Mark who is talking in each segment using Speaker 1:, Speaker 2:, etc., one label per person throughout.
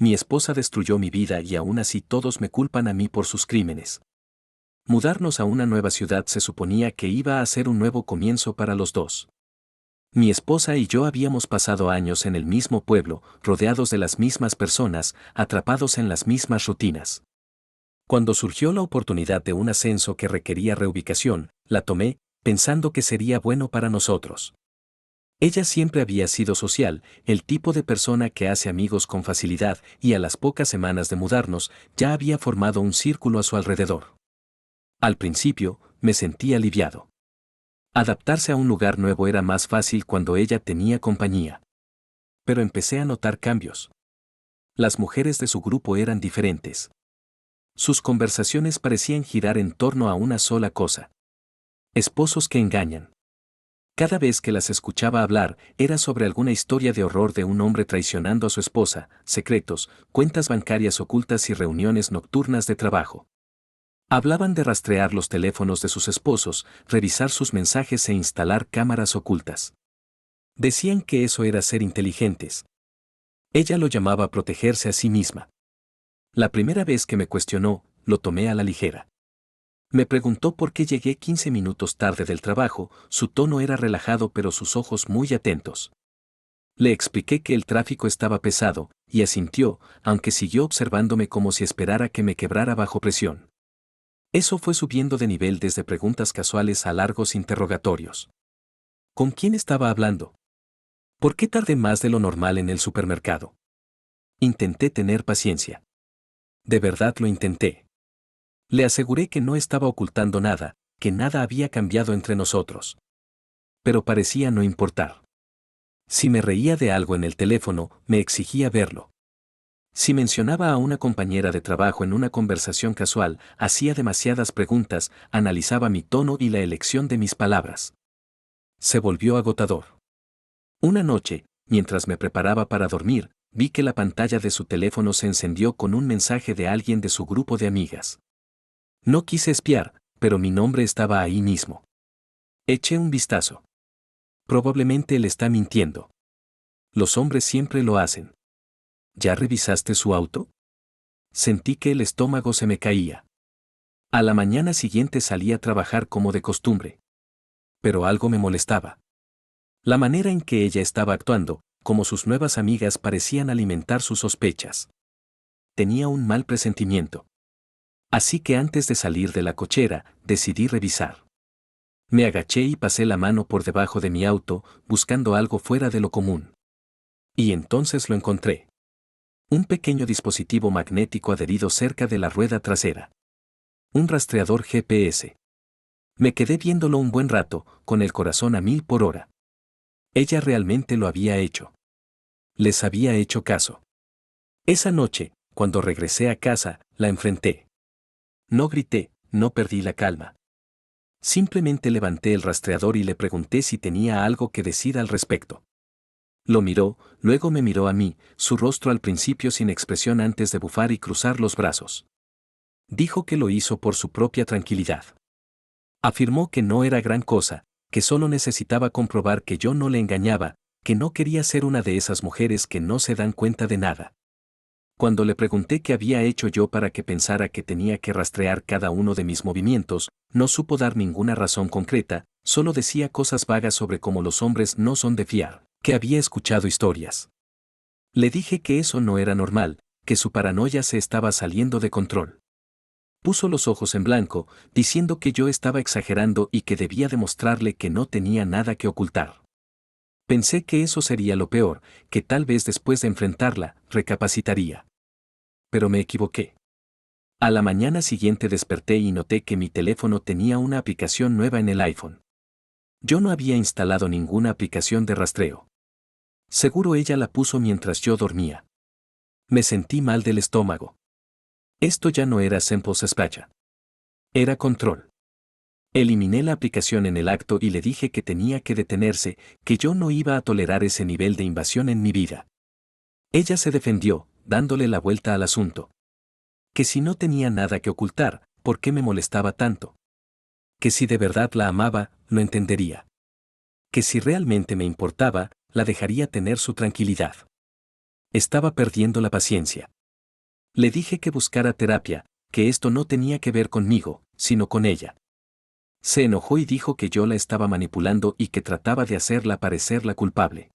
Speaker 1: Mi esposa destruyó mi vida y aún así todos me culpan a mí por sus crímenes. Mudarnos a una nueva ciudad se suponía que iba a ser un nuevo comienzo para los dos. Mi esposa y yo habíamos pasado años en el mismo pueblo, rodeados de las mismas personas, atrapados en las mismas rutinas. Cuando surgió la oportunidad de un ascenso que requería reubicación, la tomé, pensando que sería bueno para nosotros. Ella siempre había sido social, el tipo de persona que hace amigos con facilidad, y a las pocas semanas de mudarnos, ya había formado un círculo a su alrededor. Al principio, me sentí aliviado. Adaptarse a un lugar nuevo era más fácil cuando ella tenía compañía. Pero empecé a notar cambios. Las mujeres de su grupo eran diferentes. Sus conversaciones parecían girar en torno a una sola cosa. Esposos que engañan. Cada vez que las escuchaba hablar, era sobre alguna historia de horror de un hombre traicionando a su esposa, secretos, cuentas bancarias ocultas y reuniones nocturnas de trabajo. Hablaban de rastrear los teléfonos de sus esposos, revisar sus mensajes e instalar cámaras ocultas. Decían que eso era ser inteligentes. Ella lo llamaba protegerse a sí misma. La primera vez que me cuestionó, lo tomé a la ligera. Me preguntó por qué llegué 15 minutos tarde del trabajo, su tono era relajado pero sus ojos muy atentos. Le expliqué que el tráfico estaba pesado, y asintió, aunque siguió observándome como si esperara que me quebrara bajo presión. Eso fue subiendo de nivel desde preguntas casuales a largos interrogatorios. ¿Con quién estaba hablando? ¿Por qué tardé más de lo normal en el supermercado? Intenté tener paciencia. De verdad lo intenté. Le aseguré que no estaba ocultando nada, que nada había cambiado entre nosotros. Pero parecía no importar. Si me reía de algo en el teléfono, me exigía verlo. Si mencionaba a una compañera de trabajo en una conversación casual, hacía demasiadas preguntas, analizaba mi tono y la elección de mis palabras. Se volvió agotador. Una noche, mientras me preparaba para dormir, vi que la pantalla de su teléfono se encendió con un mensaje de alguien de su grupo de amigas. No quise espiar, pero mi nombre estaba ahí mismo. Eché un vistazo. Probablemente él está mintiendo. Los hombres siempre lo hacen. ¿Ya revisaste su auto? Sentí que el estómago se me caía. A la mañana siguiente salí a trabajar como de costumbre. Pero algo me molestaba. La manera en que ella estaba actuando, como sus nuevas amigas parecían alimentar sus sospechas. Tenía un mal presentimiento. Así que antes de salir de la cochera, decidí revisar. Me agaché y pasé la mano por debajo de mi auto, buscando algo fuera de lo común. Y entonces lo encontré. Un pequeño dispositivo magnético adherido cerca de la rueda trasera. Un rastreador GPS. Me quedé viéndolo un buen rato, con el corazón a 1000 por hora. Ella realmente lo había hecho. Les había hecho caso. Esa noche, cuando regresé a casa, la enfrenté. No grité, no perdí la calma. Simplemente levanté el rastreador y le pregunté si tenía algo que decir al respecto. Lo miró, luego me miró a mí, su rostro al principio sin expresión antes de bufar y cruzar los brazos. Dijo que lo hizo por su propia tranquilidad. Afirmó que no era gran cosa, que solo necesitaba comprobar que yo no le engañaba, que no quería ser una de esas mujeres que no se dan cuenta de nada. Cuando le pregunté qué había hecho yo para que pensara que tenía que rastrear cada uno de mis movimientos, no supo dar ninguna razón concreta, solo decía cosas vagas sobre cómo los hombres no son de fiar, que había escuchado historias. Le dije que eso no era normal, que su paranoia se estaba saliendo de control. Puso los ojos en blanco, diciendo que yo estaba exagerando y que debía demostrarle que no tenía nada que ocultar. Pensé que eso sería lo peor, que tal vez después de enfrentarla, recapacitaría. Pero me equivoqué. A la mañana siguiente desperté y noté que mi teléfono tenía una aplicación nueva en el iPhone. Yo no había instalado ninguna aplicación de rastreo. Seguro ella la puso mientras yo dormía. Me sentí mal del estómago. Esto ya no era Simple Sospecha. Era control. Eliminé la aplicación en el acto y le dije que tenía que detenerse, que yo no iba a tolerar ese nivel de invasión en mi vida. Ella se defendió, dándole la vuelta al asunto. Que si no tenía nada que ocultar, ¿por qué me molestaba tanto? Que si de verdad la amaba, lo entendería. Que si realmente me importaba, la dejaría tener su tranquilidad. Estaba perdiendo la paciencia. Le dije que buscara terapia, que esto no tenía que ver conmigo, sino con ella. Se enojó y dijo que yo la estaba manipulando y que trataba de hacerla parecer la culpable.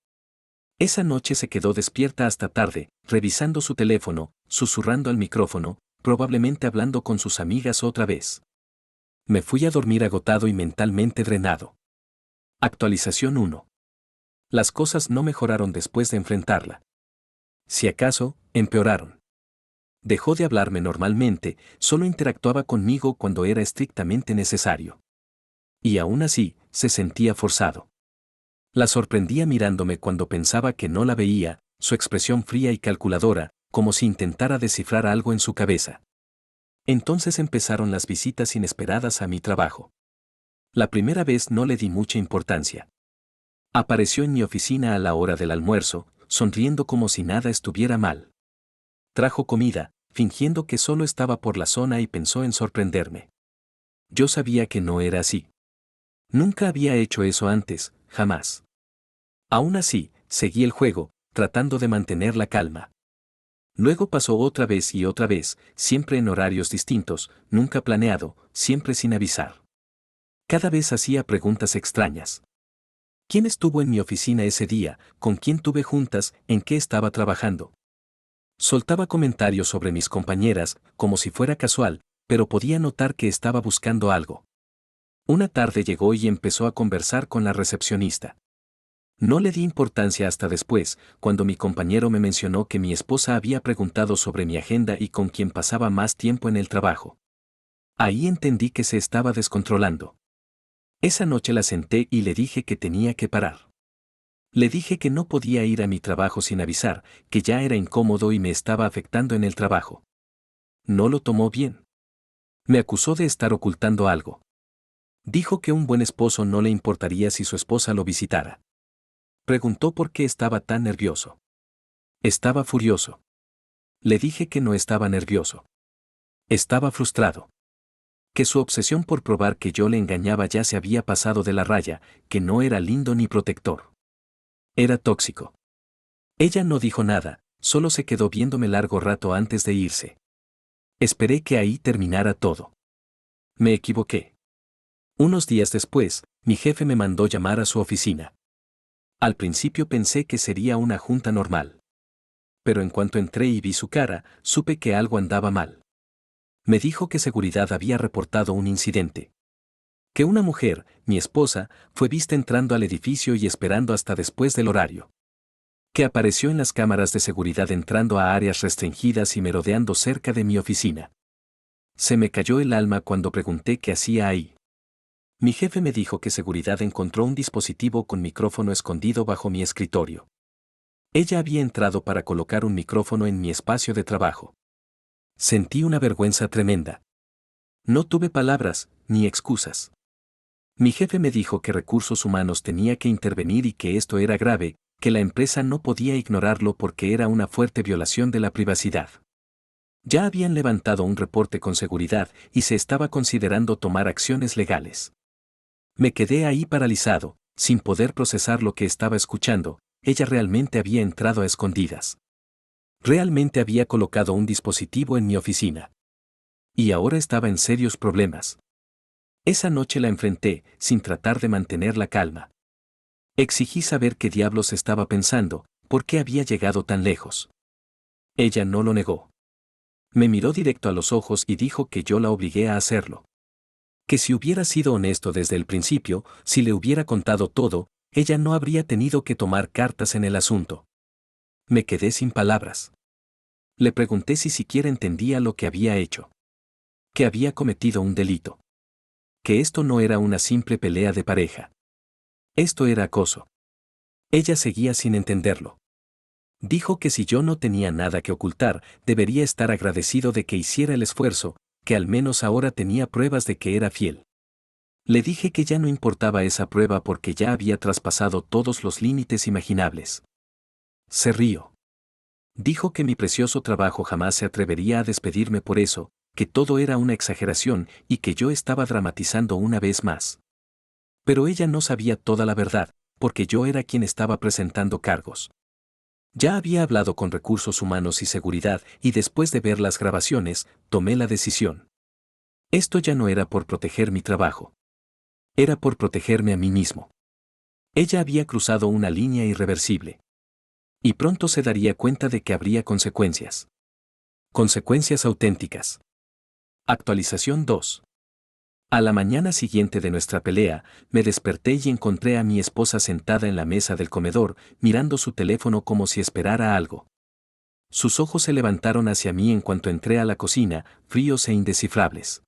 Speaker 1: Esa noche se quedó despierta hasta tarde, revisando su teléfono, susurrando al micrófono, probablemente hablando con sus amigas otra vez. Me fui a dormir agotado y mentalmente drenado. Actualización 1. Las cosas no mejoraron después de enfrentarla. Si acaso, empeoraron. Dejó de hablarme normalmente, solo interactuaba conmigo cuando era estrictamente necesario. Y aún así, se sentía forzado. La sorprendía mirándome cuando pensaba que no la veía, su expresión fría y calculadora, como si intentara descifrar algo en su cabeza. Entonces empezaron las visitas inesperadas a mi trabajo. La primera vez no le di mucha importancia. Apareció en mi oficina a la hora del almuerzo, sonriendo como si nada estuviera mal. Trajo comida, fingiendo que solo estaba por la zona y pensó en sorprenderme. Yo sabía que no era así. Nunca había hecho eso antes, jamás. Aún así, seguí el juego, tratando de mantener la calma. Luego pasó otra vez y otra vez, siempre en horarios distintos, nunca planeado, siempre sin avisar. Cada vez hacía preguntas extrañas. ¿Quién estuvo en mi oficina ese día? ¿Con quién tuve juntas? ¿En qué estaba trabajando? Soltaba comentarios sobre mis compañeras, como si fuera casual, pero podía notar que estaba buscando algo. Una tarde llegó y empezó a conversar con la recepcionista. No le di importancia hasta después, cuando mi compañero me mencionó que mi esposa había preguntado sobre mi agenda y con quién pasaba más tiempo en el trabajo. Ahí entendí que se estaba descontrolando. Esa noche la senté y le dije que tenía que parar. Le dije que no podía ir a mi trabajo sin avisar, que ya era incómodo y me estaba afectando en el trabajo. No lo tomó bien. Me acusó de estar ocultando algo. Dijo que un buen esposo no le importaría si su esposa lo visitara. Preguntó por qué estaba tan nervioso. Estaba furioso. Le dije que no estaba nervioso. Estaba frustrado. Que su obsesión por probar que yo le engañaba ya se había pasado de la raya, que no era lindo ni protector. Era tóxico. Ella no dijo nada, solo se quedó viéndome largo rato antes de irse. Esperé que ahí terminara todo. Me equivoqué. Unos días después, mi jefe me mandó llamar a su oficina. Al principio pensé que sería una junta normal. Pero en cuanto entré y vi su cara, supe que algo andaba mal. Me dijo que seguridad había reportado un incidente. Que una mujer, mi esposa, fue vista entrando al edificio y esperando hasta después del horario. Que apareció en las cámaras de seguridad entrando a áreas restringidas y merodeando cerca de mi oficina. Se me cayó el alma cuando pregunté qué hacía ahí. Mi jefe me dijo que seguridad encontró un dispositivo con micrófono escondido bajo mi escritorio. Ella había entrado para colocar un micrófono en mi espacio de trabajo. Sentí una vergüenza tremenda. No tuve palabras, ni excusas. Mi jefe me dijo que recursos humanos tenía que intervenir y que esto era grave, que la empresa no podía ignorarlo porque era una fuerte violación de la privacidad. Ya habían levantado un reporte con seguridad y se estaba considerando tomar acciones legales. Me quedé ahí paralizado, sin poder procesar lo que estaba escuchando. Ella realmente había entrado a escondidas. Realmente había colocado un dispositivo en mi oficina. Y ahora estaba en serios problemas. Esa noche la enfrenté, sin tratar de mantener la calma. Exigí saber qué diablos estaba pensando, por qué había llegado tan lejos. Ella no lo negó. Me miró directo a los ojos y dijo que yo la obligué a hacerlo. Que si hubiera sido honesto desde el principio, si le hubiera contado todo, ella no habría tenido que tomar cartas en el asunto. Me quedé sin palabras. Le pregunté si siquiera entendía lo que había hecho. Que había cometido un delito. Que esto no era una simple pelea de pareja. Esto era acoso. Ella seguía sin entenderlo. Dijo que si yo no tenía nada que ocultar, debería estar agradecido de que hiciera el esfuerzo, que al menos ahora tenía pruebas de que era fiel. Le dije que ya no importaba esa prueba porque ya había traspasado todos los límites imaginables. Se rió. Dijo que mi precioso trabajo jamás se atrevería a despedirme por eso, que todo era una exageración y que yo estaba dramatizando una vez más. Pero ella no sabía toda la verdad, porque yo era quien estaba presentando cargos. Ya había hablado con Recursos Humanos y Seguridad y después de ver las grabaciones, tomé la decisión. Esto ya no era por proteger mi trabajo. Era por protegerme a mí mismo. Ella había cruzado una línea irreversible. Y pronto se daría cuenta de que habría consecuencias. Consecuencias auténticas. Actualización 2. A la mañana siguiente de nuestra pelea, me desperté y encontré a mi esposa sentada en la mesa del comedor, mirando su teléfono como si esperara algo. Sus ojos se levantaron hacia mí en cuanto entré a la cocina, fríos e indescifrables.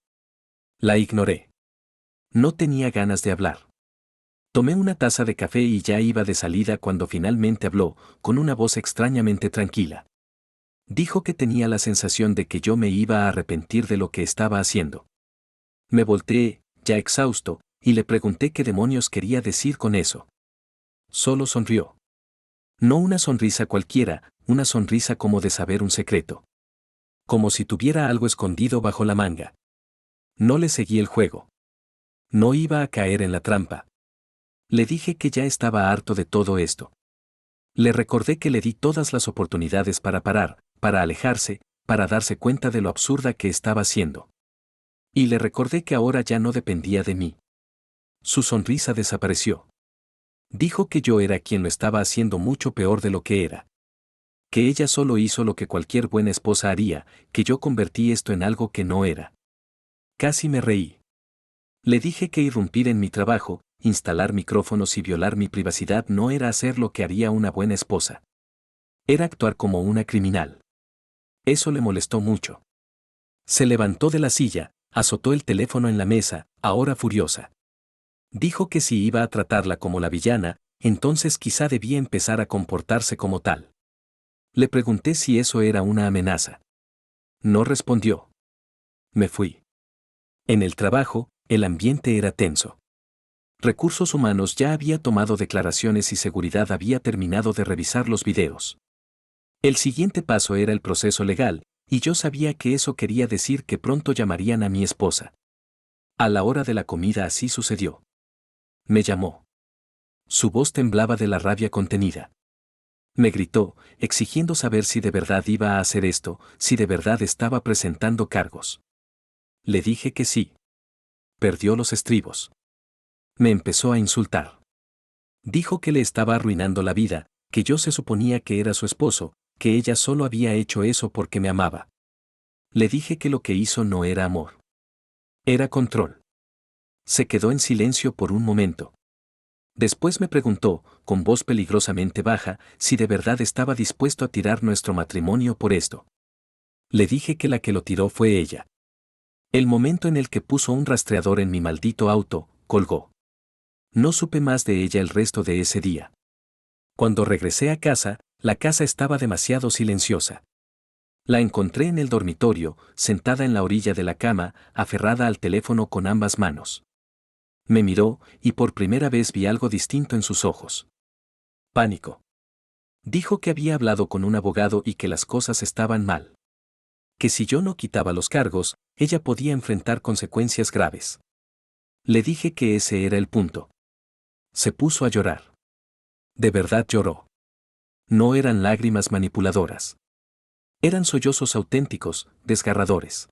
Speaker 1: La ignoré. No tenía ganas de hablar. Tomé una taza de café y ya iba de salida cuando finalmente habló, con una voz extrañamente tranquila. Dijo que tenía la sensación de que yo me iba a arrepentir de lo que estaba haciendo. Me volteé, ya exhausto, y le pregunté qué demonios quería decir con eso. Solo sonrió. No una sonrisa cualquiera, una sonrisa como de saber un secreto. Como si tuviera algo escondido bajo la manga. No le seguí el juego. No iba a caer en la trampa. Le dije que ya estaba harto de todo esto. Le recordé que le di todas las oportunidades para parar, para alejarse, para darse cuenta de lo absurda que estaba siendo. Y le recordé que ahora ya no dependía de mí. Su sonrisa desapareció. Dijo que yo era quien lo estaba haciendo mucho peor de lo que era. Que ella solo hizo lo que cualquier buena esposa haría, que yo convertí esto en algo que no era. Casi me reí. Le dije que irrumpir en mi trabajo, instalar micrófonos y violar mi privacidad no era hacer lo que haría una buena esposa. Era actuar como una criminal. Eso le molestó mucho. Se levantó de la silla, azotó el teléfono en la mesa, ahora furiosa. Dijo que si iba a tratarla como la villana, entonces quizá debía empezar a comportarse como tal. Le pregunté si eso era una amenaza. No respondió. Me fui. En el trabajo, el ambiente era tenso. Recursos Humanos ya había tomado declaraciones y Seguridad había terminado de revisar los videos. El siguiente paso era el proceso legal, y yo sabía que eso quería decir que pronto llamarían a mi esposa. A la hora de la comida así sucedió. Me llamó. Su voz temblaba de la rabia contenida. Me gritó, exigiendo saber si de verdad iba a hacer esto, si de verdad estaba presentando cargos. Le dije que sí. Perdió los estribos. Me empezó a insultar. Dijo que le estaba arruinando la vida, que yo se suponía que era su esposo, que ella solo había hecho eso porque me amaba. Le dije que lo que hizo no era amor. Era control. Se quedó en silencio por un momento. Después me preguntó, con voz peligrosamente baja, si de verdad estaba dispuesto a tirar nuestro matrimonio por esto. Le dije que la que lo tiró fue ella. El momento en el que puso un rastreador en mi maldito auto, colgó. No supe más de ella el resto de ese día. Cuando regresé a casa, la casa estaba demasiado silenciosa. La encontré en el dormitorio, sentada en la orilla de la cama, aferrada al teléfono con ambas manos. Me miró, y por primera vez vi algo distinto en sus ojos. Pánico. Dijo que había hablado con un abogado y que las cosas estaban mal. Que si yo no quitaba los cargos, ella podía enfrentar consecuencias graves. Le dije que ese era el punto. Se puso a llorar. De verdad lloró. No eran lágrimas manipuladoras. Eran sollozos auténticos, desgarradores.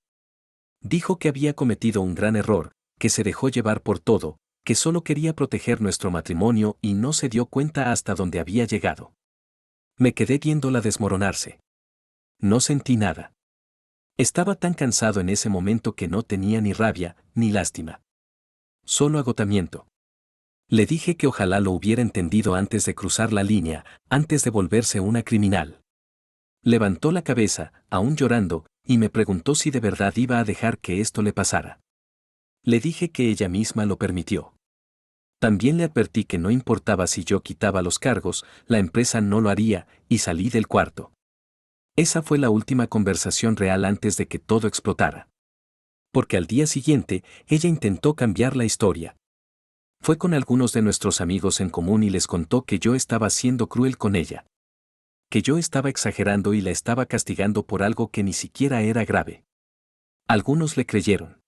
Speaker 1: Dijo que había cometido un gran error, que se dejó llevar por todo, que solo quería proteger nuestro matrimonio y no se dio cuenta hasta dónde había llegado. Me quedé viéndola desmoronarse. No sentí nada. Estaba tan cansado en ese momento que no tenía ni rabia, ni lástima. Solo agotamiento. Le dije que ojalá lo hubiera entendido antes de cruzar la línea, antes de volverse una criminal. Levantó la cabeza, aún llorando, y me preguntó si de verdad iba a dejar que esto le pasara. Le dije que ella misma lo permitió. También le advertí que no importaba si yo quitaba los cargos, la empresa no lo haría, y salí del cuarto. Esa fue la última conversación real antes de que todo explotara. Porque al día siguiente, ella intentó cambiar la historia. Fue con algunos de nuestros amigos en común y les contó que yo estaba siendo cruel con ella. Que yo estaba exagerando y la estaba castigando por algo que ni siquiera era grave. Algunos le creyeron.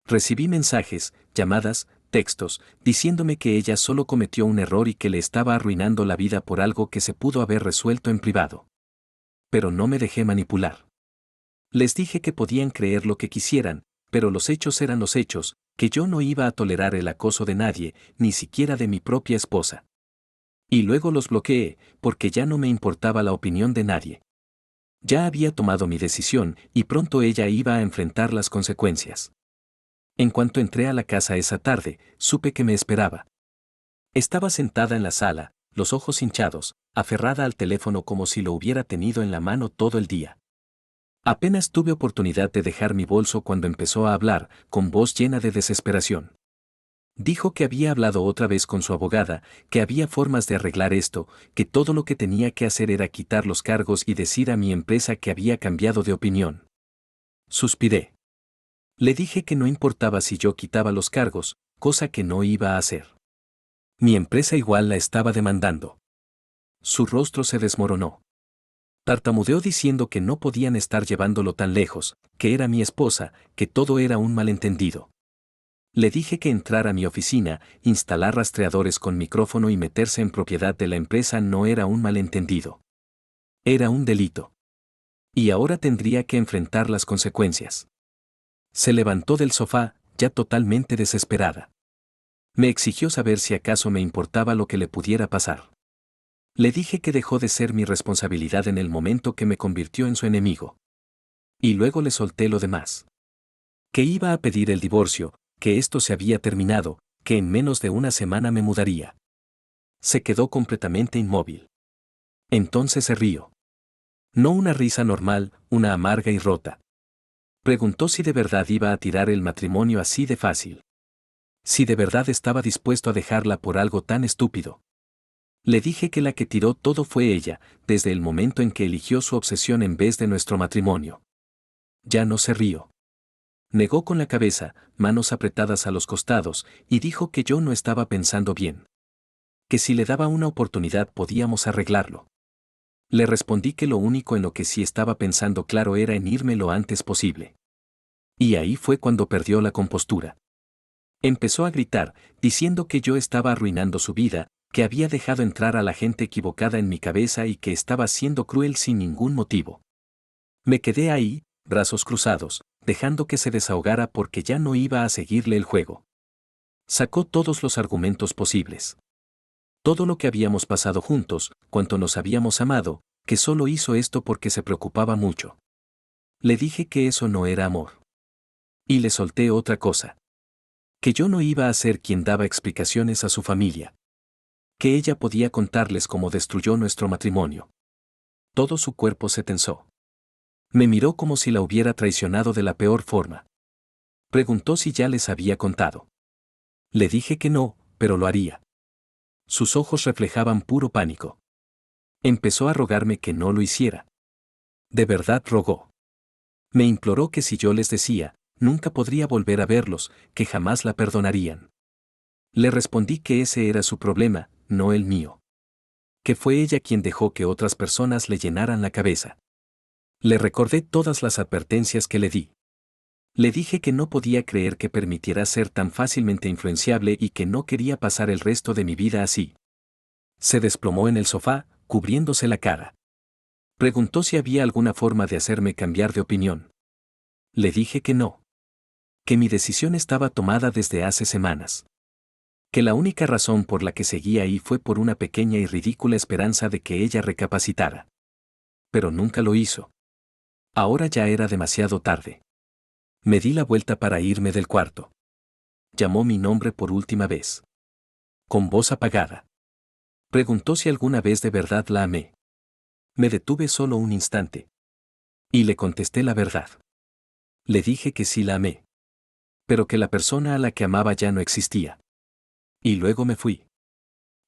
Speaker 1: Recibí mensajes, llamadas, textos, diciéndome que ella solo cometió un error y que le estaba arruinando la vida por algo que se pudo haber resuelto en privado. Pero no me dejé manipular. Les dije que podían creer lo que quisieran, pero los hechos eran los hechos, que yo no iba a tolerar el acoso de nadie, ni siquiera de mi propia esposa. Y luego los bloqueé, porque ya no me importaba la opinión de nadie. Ya había tomado mi decisión y pronto ella iba a enfrentar las consecuencias. En cuanto entré a la casa esa tarde, supe que me esperaba. Estaba sentada en la sala, los ojos hinchados, aferrada al teléfono como si lo hubiera tenido en la mano todo el día. Apenas tuve oportunidad de dejar mi bolso cuando empezó a hablar, con voz llena de desesperación. Dijo que había hablado otra vez con su abogada, que había formas de arreglar esto, que todo lo que tenía que hacer era quitar los cargos y decir a mi empresa que había cambiado de opinión. Suspiré. Le dije que no importaba si yo quitaba los cargos, cosa que no iba a hacer. Mi empresa igual la estaba demandando. Su rostro se desmoronó. Tartamudeó diciendo que no podían estar llevándolo tan lejos, que era mi esposa, que todo era un malentendido. Le dije que entrar a mi oficina, instalar rastreadores con micrófono y meterse en propiedad de la empresa no era un malentendido. Era un delito. Y ahora tendría que enfrentar las consecuencias. Se levantó del sofá, ya totalmente desesperada. Me exigió saber si acaso me importaba lo que le pudiera pasar. Le dije que dejó de ser mi responsabilidad en el momento que me convirtió en su enemigo. Y luego le solté lo demás. Que iba a pedir el divorcio, que esto se había terminado, que en menos de una semana me mudaría. Se quedó completamente inmóvil. Entonces se rió. No una risa normal, una amarga y rota. Preguntó si de verdad iba a tirar el matrimonio así de fácil. Si de verdad estaba dispuesto a dejarla por algo tan estúpido. Le dije que la que tiró todo fue ella, desde el momento en que eligió su obsesión en vez de nuestro matrimonio. Ya no se rió. Negó con la cabeza, manos apretadas a los costados, y dijo que yo no estaba pensando bien. Que si le daba una oportunidad podíamos arreglarlo. Le respondí que lo único en lo que sí estaba pensando claro era en irme lo antes posible. Y ahí fue cuando perdió la compostura. Empezó a gritar, diciendo que yo estaba arruinando su vida, que había dejado entrar a la gente equivocada en mi cabeza y que estaba siendo cruel sin ningún motivo. Me quedé ahí, brazos cruzados, dejando que se desahogara porque ya no iba a seguirle el juego. Sacó todos los argumentos posibles. Todo lo que habíamos pasado juntos, cuánto nos habíamos amado, que solo hizo esto porque se preocupaba mucho. Le dije que eso no era amor. Y le solté otra cosa. Que yo no iba a ser quien daba explicaciones a su familia. Que ella podía contarles cómo destruyó nuestro matrimonio. Todo su cuerpo se tensó. Me miró como si la hubiera traicionado de la peor forma. Preguntó si ya les había contado. Le dije que no, pero lo haría. Sus ojos reflejaban puro pánico. Empezó a rogarme que no lo hiciera. De verdad rogó. Me imploró que si yo les decía, nunca podría volver a verlos, que jamás la perdonarían. Le respondí que ese era su problema, no el mío. Que fue ella quien dejó que otras personas le llenaran la cabeza. Le recordé todas las advertencias que le di. Le dije que no podía creer que permitiera ser tan fácilmente influenciable y que no quería pasar el resto de mi vida así. Se desplomó en el sofá, cubriéndose la cara. Preguntó si había alguna forma de hacerme cambiar de opinión. Le dije que no. Que mi decisión estaba tomada desde hace semanas. Que la única razón por la que seguía ahí fue por una pequeña y ridícula esperanza de que ella recapacitara. Pero nunca lo hizo. Ahora ya era demasiado tarde. Me di la vuelta para irme del cuarto. Llamó mi nombre por última vez. Con voz apagada. Preguntó si alguna vez de verdad la amé. Me detuve solo un instante. Y le contesté la verdad. Le dije que sí la amé. Pero que la persona a la que amaba ya no existía. Y luego me fui.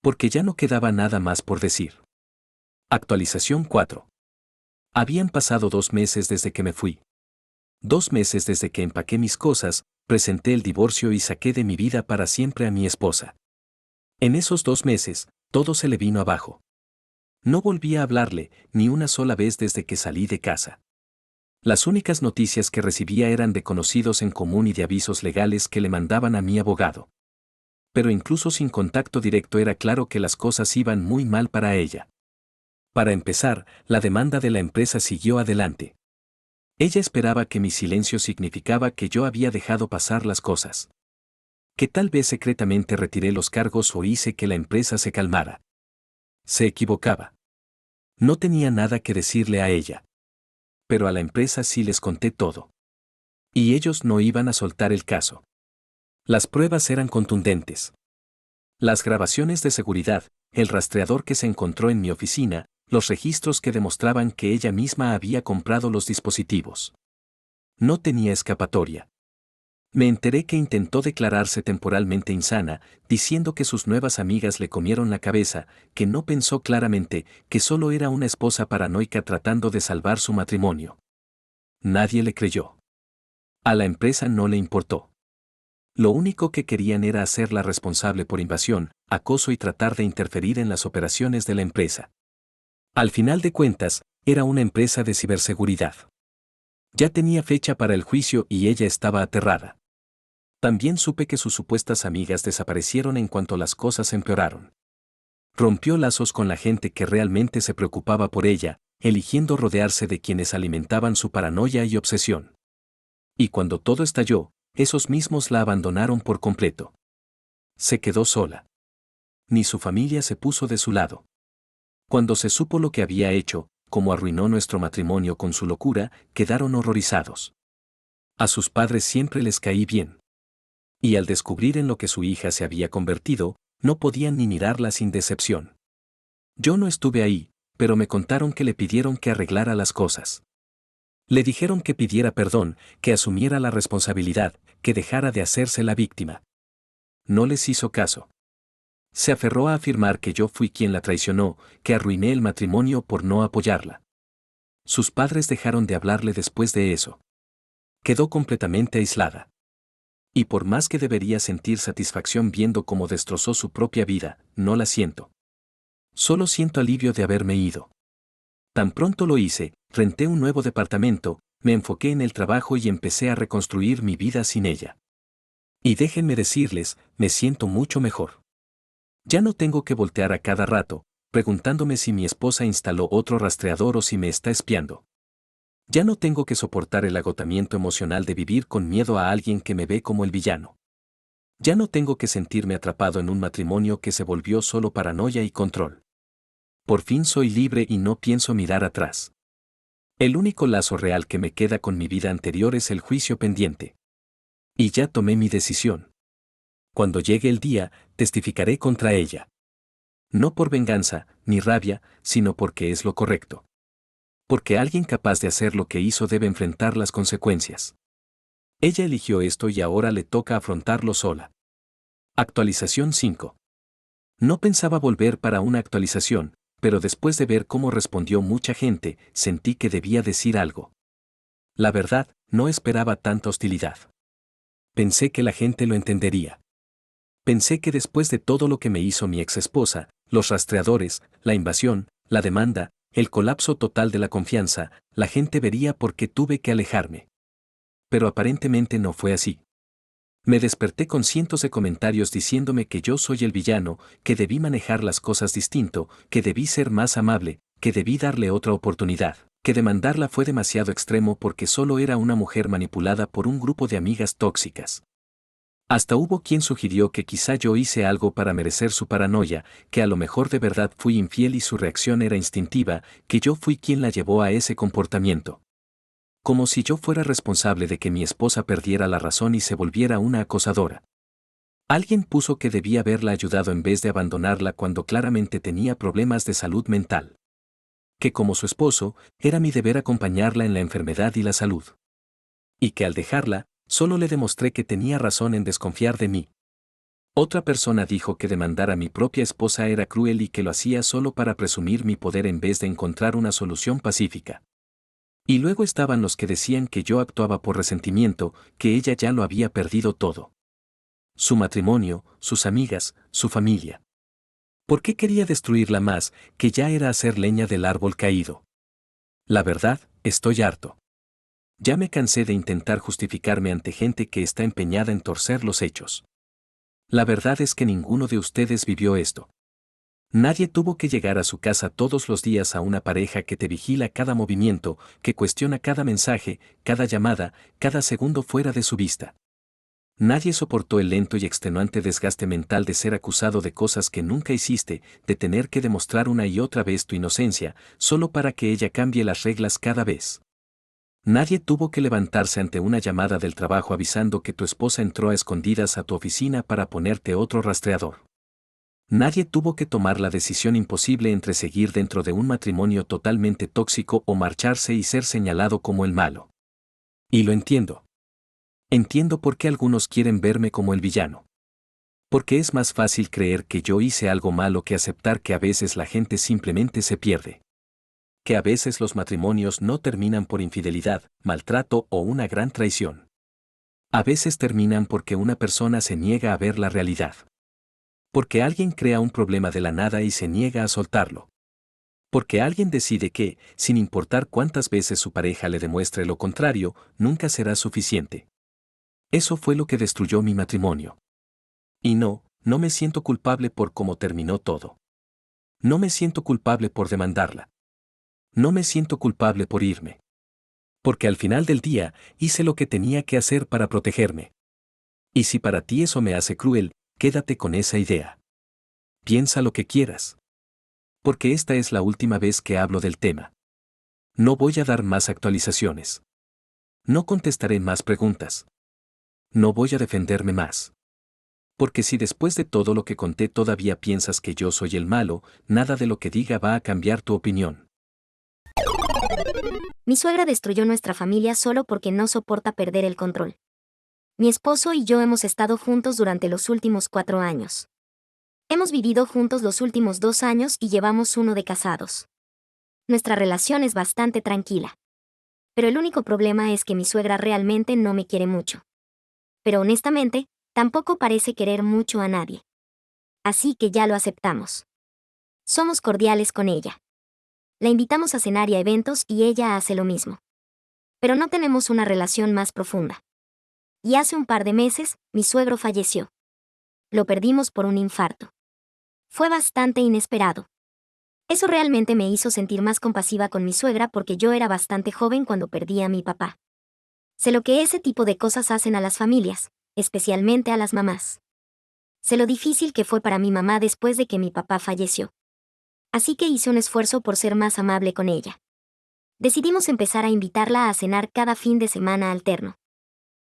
Speaker 1: Porque ya no quedaba nada más por decir. Actualización 4. Habían pasado 2 meses desde que me fui. 2 meses desde que empaqué mis cosas, presenté el divorcio y saqué de mi vida para siempre a mi esposa. En esos 2 meses, todo se le vino abajo. No volví a hablarle, ni una sola vez desde que salí de casa. Las únicas noticias que recibía eran de conocidos en común y de avisos legales que le mandaban a mi abogado. Pero incluso sin contacto directo era claro que las cosas iban muy mal para ella. Para empezar, la demanda de la empresa siguió adelante. Ella esperaba que mi silencio significaba que yo había dejado pasar las cosas. Que tal vez secretamente retiré los cargos o hice que la empresa se calmara. Se equivocaba. No tenía nada que decirle a ella. Pero a la empresa sí les conté todo. Y ellos no iban a soltar el caso. Las pruebas eran contundentes. Las grabaciones de seguridad, el rastreador que se encontró en mi oficina, los registros que demostraban que ella misma había comprado los dispositivos. No tenía escapatoria. Me enteré que intentó declararse temporalmente insana, diciendo que sus nuevas amigas le comieron la cabeza, que no pensó claramente, que solo era una esposa paranoica tratando de salvar su matrimonio. Nadie le creyó. A la empresa no le importó. Lo único que querían era hacerla responsable por invasión, acoso y tratar de interferir en las operaciones de la empresa. Al final de cuentas, era una empresa de ciberseguridad. Ya tenía fecha para el juicio y ella estaba aterrada. También supe que sus supuestas amigas desaparecieron en cuanto las cosas empeoraron. Rompió lazos con la gente que realmente se preocupaba por ella, eligiendo rodearse de quienes alimentaban su paranoia y obsesión. Y cuando todo estalló, esos mismos la abandonaron por completo. Se quedó sola. Ni su familia se puso de su lado. Cuando se supo lo que había hecho, cómo arruinó nuestro matrimonio con su locura, quedaron horrorizados. A sus padres siempre les caí bien. Y al descubrir en lo que su hija se había convertido, no podían ni mirarla sin decepción. Yo no estuve ahí, pero me contaron que le pidieron que arreglara las cosas. Le dijeron que pidiera perdón, que asumiera la responsabilidad, que dejara de hacerse la víctima. No les hizo caso. Se aferró a afirmar que yo fui quien la traicionó, que arruiné el matrimonio por no apoyarla. Sus padres dejaron de hablarle después de eso. Quedó completamente aislada. Y por más que debería sentir satisfacción viendo cómo destrozó su propia vida, no la siento. Solo siento alivio de haberme ido. Tan pronto lo hice, renté un nuevo departamento, me enfoqué en el trabajo y empecé a reconstruir mi vida sin ella. Y déjenme decirles, me siento mucho mejor. Ya no tengo que voltear a cada rato, preguntándome si mi esposa instaló otro rastreador o si me está espiando. Ya no tengo que soportar el agotamiento emocional de vivir con miedo a alguien que me ve como el villano. Ya no tengo que sentirme atrapado en un matrimonio que se volvió solo paranoia y control. Por fin soy libre y no pienso mirar atrás. El único lazo real que me queda con mi vida anterior es el juicio pendiente. Y ya tomé mi decisión. Cuando llegue el día, testificaré contra ella. No por venganza, ni rabia, sino porque es lo correcto. Porque alguien capaz de hacer lo que hizo debe enfrentar las consecuencias. Ella eligió esto y ahora le toca afrontarlo sola. Actualización 5. No pensaba volver para una actualización, pero después de ver cómo respondió mucha gente, sentí que debía decir algo. La verdad, no esperaba tanta hostilidad. Pensé que la gente lo entendería. Pensé que después de todo lo que me hizo mi exesposa, los rastreadores, la invasión, la demanda, el colapso total de la confianza, la gente vería por qué tuve que alejarme. Pero aparentemente no fue así. Me desperté con cientos de comentarios diciéndome que yo soy el villano, que debí manejar las cosas distinto, que debí ser más amable, que debí darle otra oportunidad, que demandarla fue demasiado extremo porque solo era una mujer manipulada por un grupo de amigas tóxicas. Hasta hubo quien sugirió que quizá yo hice algo para merecer su paranoia, que a lo mejor de verdad fui infiel y su reacción era instintiva, que yo fui quien la llevó a ese comportamiento. Como si yo fuera responsable de que mi esposa perdiera la razón y se volviera una acosadora. Alguien puso que debía haberla ayudado en vez de abandonarla cuando claramente tenía problemas de salud mental. Que como su esposo, era mi deber acompañarla en la enfermedad y la salud. Y que al dejarla, solo le demostré que tenía razón en desconfiar de mí. Otra persona dijo que demandar a mi propia esposa era cruel y que lo hacía solo para presumir mi poder en vez de encontrar una solución pacífica. Y luego estaban los que decían que yo actuaba por resentimiento, que ella ya lo había perdido todo. Su matrimonio, sus amigas, su familia. ¿Por qué quería destruirla más, que ya era hacer leña del árbol caído? La verdad, estoy harto. Ya me cansé de intentar justificarme ante gente que está empeñada en torcer los hechos. La verdad es que ninguno de ustedes vivió esto. Nadie tuvo que llegar a su casa todos los días a una pareja que te vigila cada movimiento, que cuestiona cada mensaje, cada llamada, cada segundo fuera de su vista. Nadie soportó el lento y extenuante desgaste mental de ser acusado de cosas que nunca hiciste, de tener que demostrar una y otra vez tu inocencia, solo para que ella cambie las reglas cada vez. Nadie tuvo que levantarse ante una llamada del trabajo avisando que tu esposa entró a escondidas a tu oficina para ponerte otro rastreador. Nadie tuvo que tomar la decisión imposible entre seguir dentro de un matrimonio totalmente tóxico o marcharse y ser señalado como el malo. Y lo entiendo. Entiendo por qué algunos quieren verme como el villano. Porque es más fácil creer que yo hice algo malo que aceptar que a veces la gente simplemente se pierde. Que a veces los matrimonios no terminan por infidelidad, maltrato o una gran traición. A veces terminan porque una persona se niega a ver la realidad. Porque alguien crea un problema de la nada y se niega a soltarlo. Porque alguien decide que, sin importar cuántas veces su pareja le demuestre lo contrario, nunca será suficiente. Eso fue lo que destruyó mi matrimonio. Y no me siento culpable por cómo terminó todo. No me siento culpable por demandarla. No me siento culpable por irme. Porque al final del día, hice lo que tenía que hacer para protegerme. Y si para ti eso me hace cruel, quédate con esa idea. Piensa lo que quieras. Porque esta es la última vez que hablo del tema. No voy a dar más actualizaciones. No contestaré más preguntas. No voy a defenderme más. Porque si después de todo lo que conté todavía piensas que yo soy el malo, nada de lo que diga va a cambiar tu opinión.
Speaker 2: Mi suegra destruyó nuestra familia solo porque no soporta perder el control. Mi esposo y yo hemos estado juntos durante los últimos 4 años. Hemos vivido juntos los últimos 2 años y llevamos 1 de casados. Nuestra relación es bastante tranquila. Pero el único problema es que mi suegra realmente no me quiere mucho. Pero honestamente, tampoco parece querer mucho a nadie. Así que ya lo aceptamos. Somos cordiales con ella. La invitamos a cenar y a eventos y ella hace lo mismo. Pero no tenemos una relación más profunda. Y hace un par de meses, mi suegro falleció. Lo perdimos por un infarto. Fue bastante inesperado. Eso realmente me hizo sentir más compasiva con mi suegra porque yo era bastante joven cuando perdí a mi papá. Sé lo que ese tipo de cosas hacen a las familias, especialmente a las mamás. Sé lo difícil que fue para mi mamá después de que mi papá falleció. Así que hice un esfuerzo por ser más amable con ella. Decidimos empezar a invitarla a cenar cada fin de semana alterno.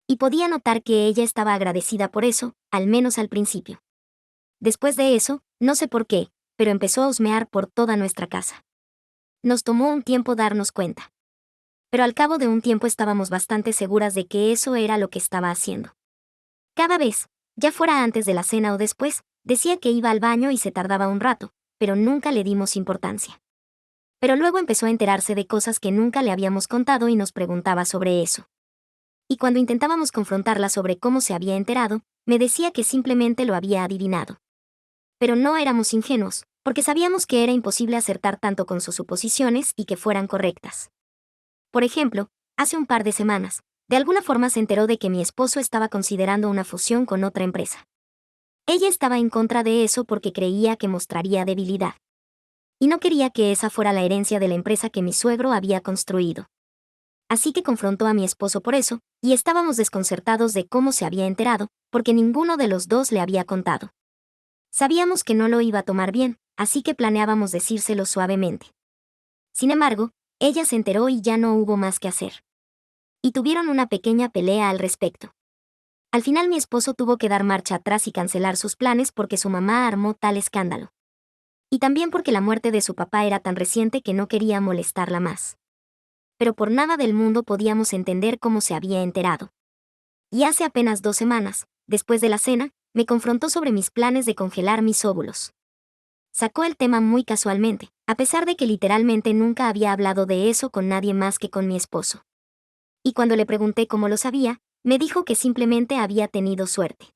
Speaker 2: Y podía notar que ella estaba agradecida por eso, al menos al principio. Después de eso, no sé por qué, pero empezó a husmear por toda nuestra casa. Nos tomó un tiempo darnos cuenta. Pero al cabo de un tiempo estábamos bastante seguras de que eso era lo que estaba haciendo. Cada vez, ya fuera antes de la cena o después, decía que iba al baño y se tardaba un rato, pero nunca le dimos importancia. Pero luego empezó a enterarse de cosas que nunca le habíamos contado y nos preguntaba sobre eso. Y cuando intentábamos confrontarla sobre cómo se había enterado, me decía que simplemente lo había adivinado. Pero no éramos ingenuos, porque sabíamos que era imposible acertar tanto con sus suposiciones y que fueran correctas. Por ejemplo, hace un par de semanas, de alguna forma se enteró de que mi esposo estaba considerando una fusión con otra empresa. Ella estaba en contra de eso porque creía que mostraría debilidad. Y no quería que esa fuera la herencia de la empresa que mi suegro había construido. Así que confrontó a mi esposo por eso, y estábamos desconcertados de cómo se había enterado, porque ninguno de los dos le había contado. Sabíamos que no lo iba a tomar bien, así que planeábamos decírselo suavemente. Sin embargo, ella se enteró y ya no hubo más que hacer. Y tuvieron una pequeña pelea al respecto. Al final mi esposo tuvo que dar marcha atrás y cancelar sus planes porque su mamá armó tal escándalo. Y también porque la muerte de su papá era tan reciente que no quería molestarla más. Pero por nada del mundo podíamos entender cómo se había enterado. Y hace apenas 2 semanas, después de la cena, me confrontó sobre mis planes de congelar mis óvulos. Sacó el tema muy casualmente, a pesar de que literalmente nunca había hablado de eso con nadie más que con mi esposo. Y cuando le pregunté cómo lo sabía, me dijo que simplemente había tenido suerte.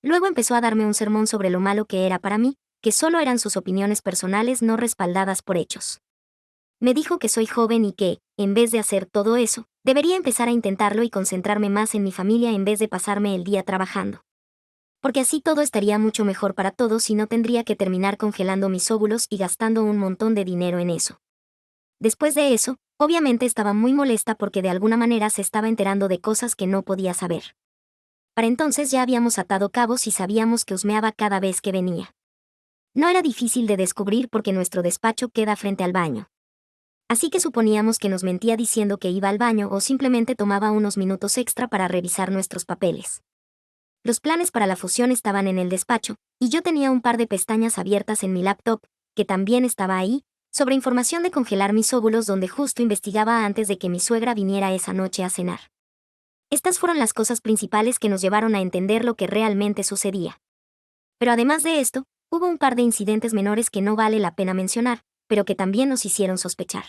Speaker 2: Luego empezó a darme un sermón sobre lo malo que era para mí, que solo eran sus opiniones personales no respaldadas por hechos. Me dijo que soy joven y que, en vez de hacer todo eso, debería empezar a intentarlo y concentrarme más en mi familia en vez de pasarme el día trabajando. Porque así todo estaría mucho mejor para todos y no tendría que terminar congelando mis óvulos y gastando un montón de dinero en eso. Después de eso, obviamente estaba muy molesta porque de alguna manera se estaba enterando de cosas que no podía saber. Para entonces ya habíamos atado cabos y sabíamos que husmeaba cada vez que venía. No era difícil de descubrir porque nuestro despacho queda frente al baño. Así que suponíamos que nos mentía diciendo que iba al baño o simplemente tomaba unos minutos extra para revisar nuestros papeles. Los planes para la fusión estaban en el despacho, y yo tenía un par de pestañas abiertas en mi laptop, que también estaba ahí, sobre información de congelar mis óvulos donde justo investigaba antes de que mi suegra viniera esa noche a cenar. Estas fueron las cosas principales que nos llevaron a entender lo que realmente sucedía. Pero además de esto, hubo un par de incidentes menores que no vale la pena mencionar, pero que también nos hicieron sospechar.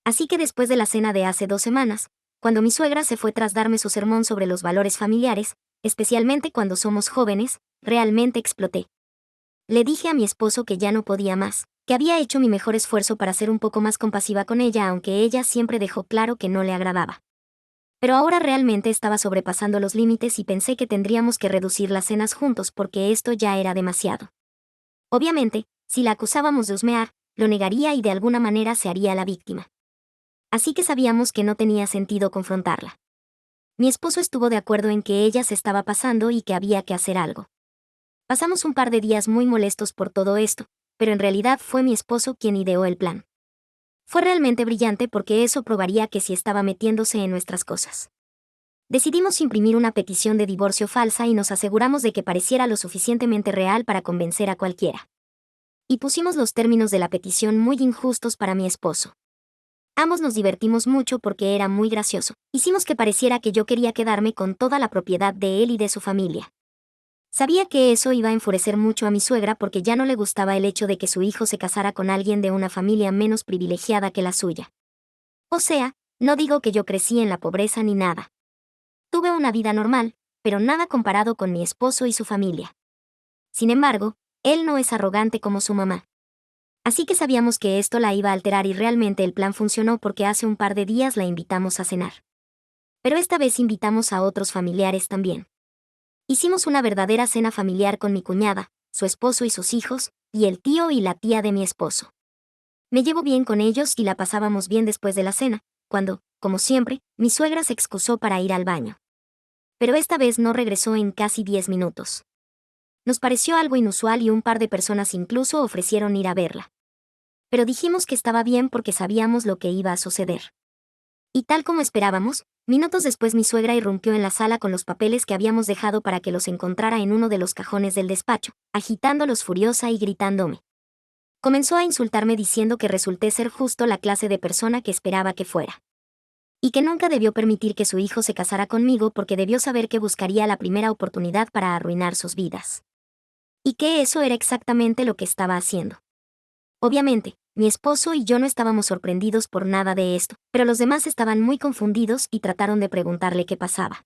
Speaker 2: Así que después de la cena de hace 2 semanas, cuando mi suegra se fue tras darme su sermón sobre los valores familiares, especialmente cuando somos jóvenes, realmente exploté. Le dije a mi esposo que ya no podía más, que había hecho mi mejor esfuerzo para ser un poco más compasiva con ella, aunque ella siempre dejó claro que no le agradaba. Pero ahora realmente estaba sobrepasando los límites y pensé que tendríamos que reducir las cenas juntos porque esto ya era demasiado. Obviamente, si la acusábamos de husmear, lo negaría y de alguna manera se haría la víctima. Así que sabíamos que no tenía sentido confrontarla. Mi esposo estuvo de acuerdo en que ella se estaba pasando y que había que hacer algo. Pasamos un par de días muy molestos por todo esto, pero en realidad fue mi esposo quien ideó el plan. Fue realmente brillante porque eso probaría que sí estaba metiéndose en nuestras cosas. Decidimos imprimir una petición de divorcio falsa y nos aseguramos de que pareciera lo suficientemente real para convencer a cualquiera. Y pusimos los términos de la petición muy injustos para mi esposo. Ambos nos divertimos mucho porque era muy gracioso. Hicimos que pareciera que yo quería quedarme con toda la propiedad de él y de su familia. Sabía que eso iba a enfurecer mucho a mi suegra porque ya no le gustaba el hecho de que su hijo se casara con alguien de una familia menos privilegiada que la suya. O sea, no digo que yo crecí en la pobreza ni nada. Tuve una vida normal, pero nada comparado con mi esposo y su familia. Sin embargo, él no es arrogante como su mamá. Así que sabíamos que esto la iba a alterar y realmente el plan funcionó porque hace un par de días la invitamos a cenar. Pero esta vez invitamos a otros familiares también. Hicimos una verdadera cena familiar con mi cuñada, su esposo y sus hijos, y el tío y la tía de mi esposo. Me llevo bien con ellos y la pasábamos bien después de la cena, cuando, como siempre, mi suegra se excusó para ir al baño. Pero esta vez no regresó en casi 10 minutos. Nos pareció algo inusual y un par de personas incluso ofrecieron ir a verla. Pero dijimos que estaba bien porque sabíamos lo que iba a suceder. Y tal como esperábamos, minutos después mi suegra irrumpió en la sala con los papeles que habíamos dejado para que los encontrara en uno de los cajones del despacho, agitándolos furiosa y gritándome. Comenzó a insultarme diciendo que resulté ser justo la clase de persona que esperaba que fuera. Y que nunca debió permitir que su hijo se casara conmigo porque debió saber que buscaría la primera oportunidad para arruinar sus vidas. Y que eso era exactamente lo que estaba haciendo. Obviamente, mi esposo y yo no estábamos sorprendidos por nada de esto, pero los demás estaban muy confundidos y trataron de preguntarle qué pasaba.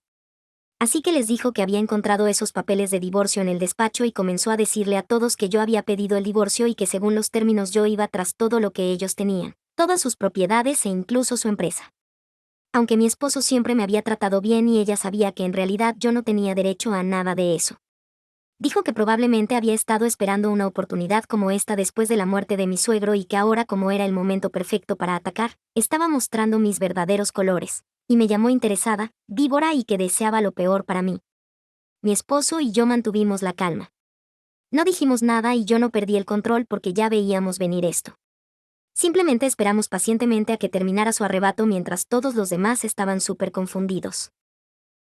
Speaker 2: Así que les dijo que había encontrado esos papeles de divorcio en el despacho y comenzó a decirle a todos que yo había pedido el divorcio y que según los términos yo iba tras todo lo que ellos tenían, todas sus propiedades e incluso su empresa. Aunque mi esposo siempre me había tratado bien y ella sabía que en realidad yo no tenía derecho a nada de eso. Dijo que probablemente había estado esperando una oportunidad como esta después de la muerte de mi suegro y que ahora, como era el momento perfecto para atacar, estaba mostrando mis verdaderos colores, y me llamó interesada, víbora y que deseaba lo peor para mí. Mi esposo y yo mantuvimos la calma. No dijimos nada y yo no perdí el control porque ya veíamos venir esto. Simplemente esperamos pacientemente a que terminara su arrebato mientras todos los demás estaban súper confundidos.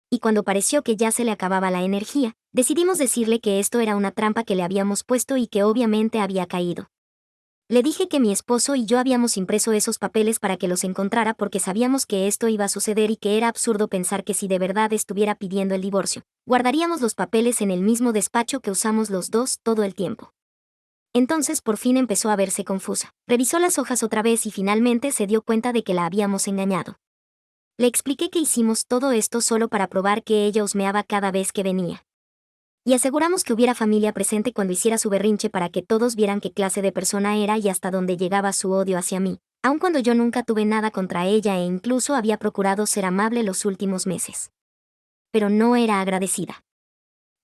Speaker 2: Y cuando pareció que ya se le acababa la energía, decidimos decirle que esto era una trampa que le habíamos puesto y que obviamente había caído. Le dije que mi esposo y yo habíamos impreso esos papeles para que los encontrara porque sabíamos que esto iba a suceder y que era absurdo pensar que si de verdad estuviera pidiendo el divorcio, guardaríamos los papeles en el mismo despacho que usamos los dos todo el tiempo. Entonces por fin empezó a verse confusa. Revisó las hojas otra vez y finalmente se dio cuenta de que la habíamos engañado. Le expliqué que hicimos todo esto solo para probar que ella husmeaba cada vez que venía. Y aseguramos que hubiera familia presente cuando hiciera su berrinche para que todos vieran qué clase de persona era y hasta dónde llegaba su odio hacia mí, aun cuando yo nunca tuve nada contra ella e incluso había procurado ser amable los últimos meses. Pero no era agradecida.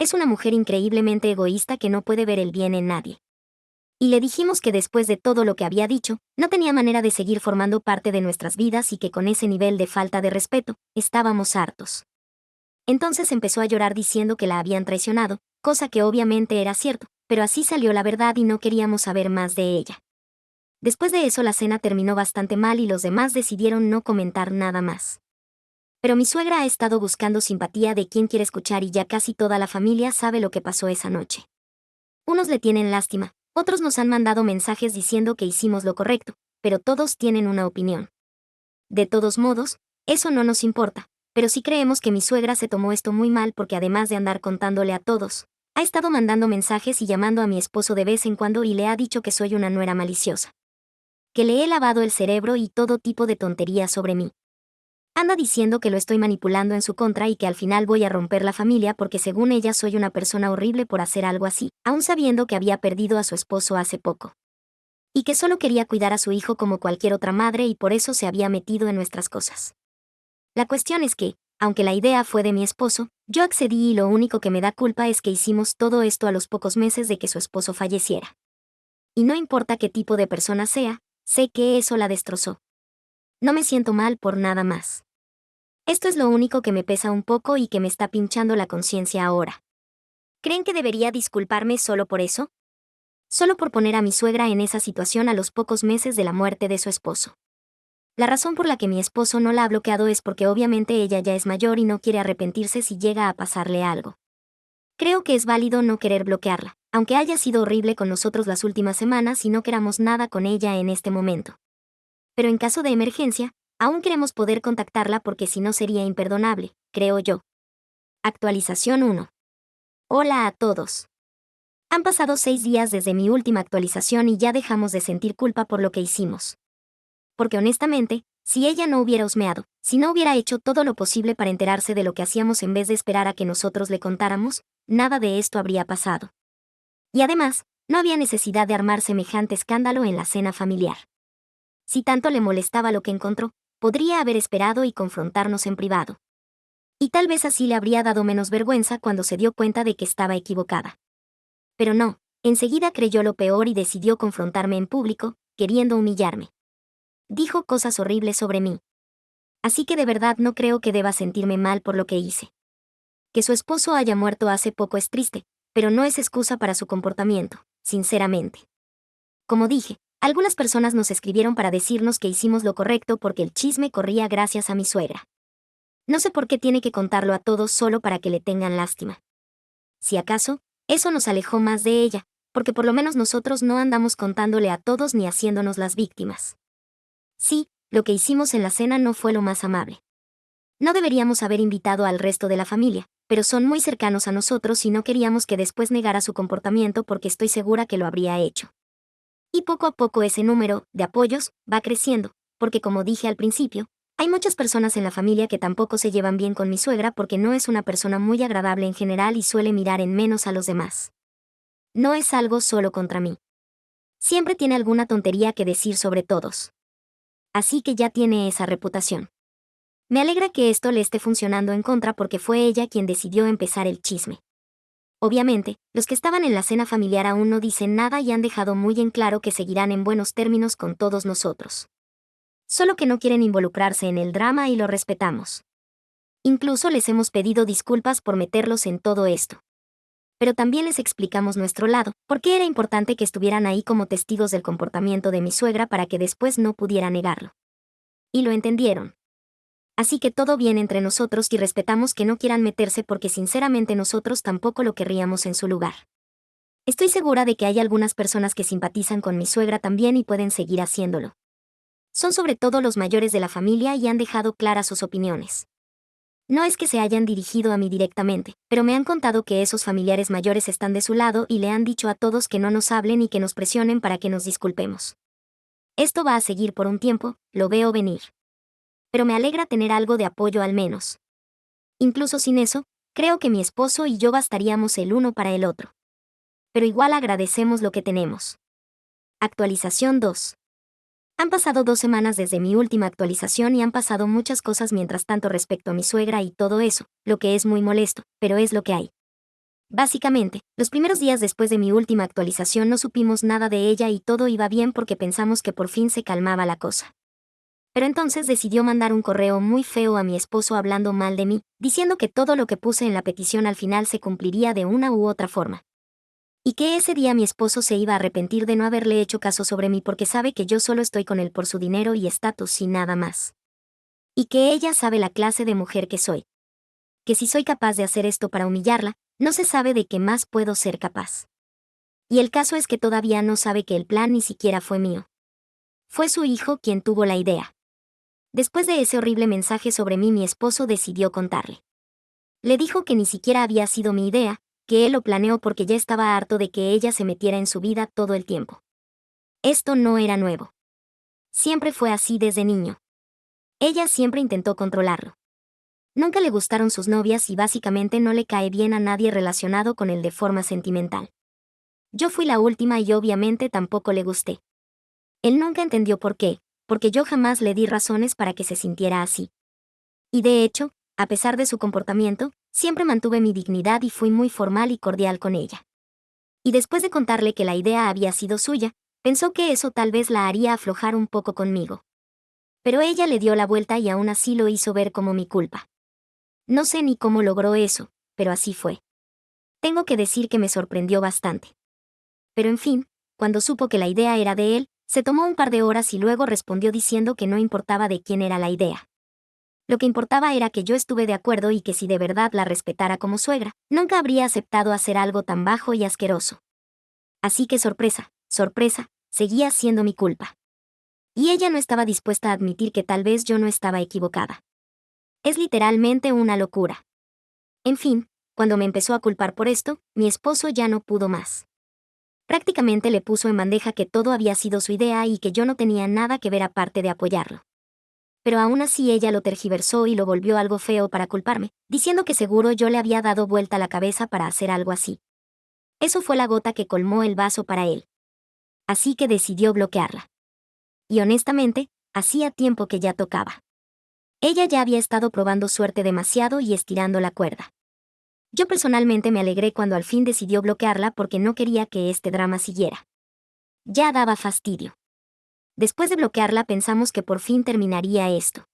Speaker 2: Es una mujer increíblemente egoísta que no puede ver el bien en nadie. Y le dijimos que después de todo lo que había dicho, no tenía manera de seguir formando parte de nuestras vidas y que con ese nivel de falta de respeto, estábamos hartos. Entonces empezó a llorar diciendo que la habían traicionado, cosa que obviamente era cierto, pero así salió la verdad y no queríamos saber más de ella. Después de eso la cena terminó bastante mal y los demás decidieron no comentar nada más. Pero mi suegra ha estado buscando simpatía de quien quiere escuchar y ya casi toda la familia sabe lo que pasó esa noche. Unos le tienen lástima, otros nos han mandado mensajes diciendo que hicimos lo correcto, pero todos tienen una opinión. De todos modos, eso no nos importa, pero sí creemos que mi suegra se tomó esto muy mal porque además de andar contándole a todos, ha estado mandando mensajes y llamando a mi esposo de vez en cuando y le ha dicho que soy una nuera maliciosa. Que le he lavado el cerebro y todo tipo de tonterías sobre mí. Anda diciendo que lo estoy manipulando en su contra y que al final voy a romper la familia porque según ella soy una persona horrible por hacer algo así, aún sabiendo que había perdido a su esposo hace poco. Y que solo quería cuidar a su hijo como cualquier otra madre y por eso se había metido en nuestras cosas. La cuestión es que, aunque la idea fue de mi esposo, yo accedí y lo único que me da culpa es que hicimos todo esto a los pocos meses de que su esposo falleciera. Y no importa qué tipo de persona sea, sé que eso la destrozó. No me siento mal por nada más. Esto es lo único que me pesa un poco y que me está pinchando la conciencia ahora. ¿Creen que debería disculparme solo por eso? Solo por poner a mi suegra en esa situación a los pocos meses de la muerte de su esposo. La razón por la que mi esposo no la ha bloqueado es porque obviamente ella ya es mayor y no quiere arrepentirse si llega a pasarle algo. Creo que es válido no querer bloquearla, aunque haya sido horrible con nosotros las últimas semanas y no queramos nada con ella en este momento. Pero en caso de emergencia, aún queremos poder contactarla porque si no sería imperdonable, creo yo. Actualización 1. Hola a todos. Han pasado 6 días desde mi última actualización y ya dejamos de sentir culpa por lo que hicimos. Porque honestamente, si ella no hubiera husmeado, si no hubiera hecho todo lo posible para enterarse de lo que hacíamos en vez de esperar a que nosotros le contáramos, nada de esto habría pasado. Y además, no había necesidad de armar semejante escándalo en la cena familiar. Si tanto le molestaba lo que encontró, podría haber esperado y confrontarnos en privado. Y tal vez así le habría dado menos vergüenza cuando se dio cuenta de que estaba equivocada. Pero no, enseguida creyó lo peor y decidió confrontarme en público, queriendo humillarme. Dijo cosas horribles sobre mí. Así que de verdad no creo que deba sentirme mal por lo que hice. Que su esposo haya muerto hace poco es triste, pero no es excusa para su comportamiento, sinceramente. Como dije, algunas personas nos escribieron para decirnos que hicimos lo correcto porque el chisme corría gracias a mi suegra. No sé por qué tiene que contarlo a todos solo para que le tengan lástima. Si acaso, eso nos alejó más de ella, porque por lo menos nosotros no andamos contándole a todos ni haciéndonos las víctimas. Sí, lo que hicimos en la cena no fue lo más amable. No deberíamos haber invitado al resto de la familia, pero son muy cercanos a nosotros y no queríamos que después negara su comportamiento porque estoy segura que lo habría hecho. Y poco a poco ese número de apoyos va creciendo, porque como dije al principio, hay muchas personas en la familia que tampoco se llevan bien con mi suegra porque no es una persona muy agradable en general y suele mirar en menos a los demás. No es algo solo contra mí. Siempre tiene alguna tontería que decir sobre todos. Así que ya tiene esa reputación. Me alegra que esto le esté funcionando en contra porque fue ella quien decidió empezar el chisme. Obviamente, los que estaban en la cena familiar aún no dicen nada y han dejado muy en claro que seguirán en buenos términos con todos nosotros. Solo que no quieren involucrarse en el drama y lo respetamos. Incluso les hemos pedido disculpas por meterlos en todo esto. Pero también les explicamos nuestro lado, porque era importante que estuvieran ahí como testigos del comportamiento de mi suegra para que después no pudiera negarlo. Y lo entendieron. Así que todo bien entre nosotros y respetamos que no quieran meterse porque sinceramente nosotros tampoco lo querríamos en su lugar. Estoy segura de que hay algunas personas que simpatizan con mi suegra también y pueden seguir haciéndolo. Son sobre todo los mayores de la familia y han dejado claras sus opiniones. No es que se hayan dirigido a mí directamente, pero me han contado que esos familiares mayores están de su lado y le han dicho a todos que no nos hablen y que nos presionen para que nos disculpemos. Esto va a seguir por un tiempo, lo veo venir. Pero me alegra tener algo de apoyo al menos. Incluso sin eso, creo que mi esposo y yo bastaríamos el uno para el otro. Pero igual agradecemos lo que tenemos. Actualización 2. Han pasado 2 semanas desde mi última actualización y han pasado muchas cosas mientras tanto respecto a mi suegra y todo eso, lo que es muy molesto, pero es lo que hay. Básicamente, los primeros días después de mi última actualización no supimos nada de ella y todo iba bien porque pensamos que por fin se calmaba la cosa. Pero entonces decidió mandar un correo muy feo a mi esposo hablando mal de mí, diciendo que todo lo que puse en la petición al final se cumpliría de una u otra forma. Y que ese día mi esposo se iba a arrepentir de no haberle hecho caso sobre mí porque sabe que yo solo estoy con él por su dinero y estatus y nada más. Y que ella sabe la clase de mujer que soy. Que si soy capaz de hacer esto para humillarla, no se sabe de qué más puedo ser capaz. Y el caso es que todavía no sabe que el plan ni siquiera fue mío. Fue su hijo quien tuvo la idea. Después de ese horrible mensaje sobre mí, mi esposo decidió contarle. Le dijo que ni siquiera había sido mi idea, que él lo planeó porque ya estaba harto de que ella se metiera en su vida todo el tiempo. Esto no era nuevo. Siempre fue así desde niño. Ella siempre intentó controlarlo. Nunca le gustaron sus novias y básicamente no le cae bien a nadie relacionado con él de forma sentimental. Yo fui la última y obviamente tampoco le gusté. Él nunca entendió por qué, porque yo jamás le di razones para que se sintiera así. Y de hecho, a pesar de su comportamiento, siempre mantuve mi dignidad y fui muy formal y cordial con ella. Y después de contarle que la idea había sido suya, pensó que eso tal vez la haría aflojar un poco conmigo. Pero ella le dio la vuelta y aún así lo hizo ver como mi culpa. No sé ni cómo logró eso, pero así fue. Tengo que decir que me sorprendió bastante. Pero en fin, cuando supo que la idea era de él, se tomó un par de horas y luego respondió diciendo que no importaba de quién era la idea. Lo que importaba era que yo estuve de acuerdo y que si de verdad la respetara como suegra, nunca habría aceptado hacer algo tan bajo y asqueroso. Así que sorpresa, sorpresa, seguía siendo mi culpa. Y ella no estaba dispuesta a admitir que tal vez yo no estaba equivocada. Es literalmente una locura. En fin, cuando me empezó a culpar por esto, mi esposo ya no pudo más. Prácticamente le puso en bandeja que todo había sido su idea y que yo no tenía nada que ver aparte de apoyarlo. Pero aún así ella lo tergiversó y lo volvió algo feo para culparme, diciendo que seguro yo le había dado vuelta la cabeza para hacer algo así. Eso fue la gota que colmó el vaso para él. Así que decidió bloquearla. Y honestamente, hacía tiempo que ya tocaba. Ella ya había estado probando suerte demasiado y estirando la cuerda. Yo personalmente me alegré cuando al fin decidió bloquearla porque no quería que este drama siguiera. Ya daba fastidio. Después de bloquearla pensamos que por fin terminaría esto.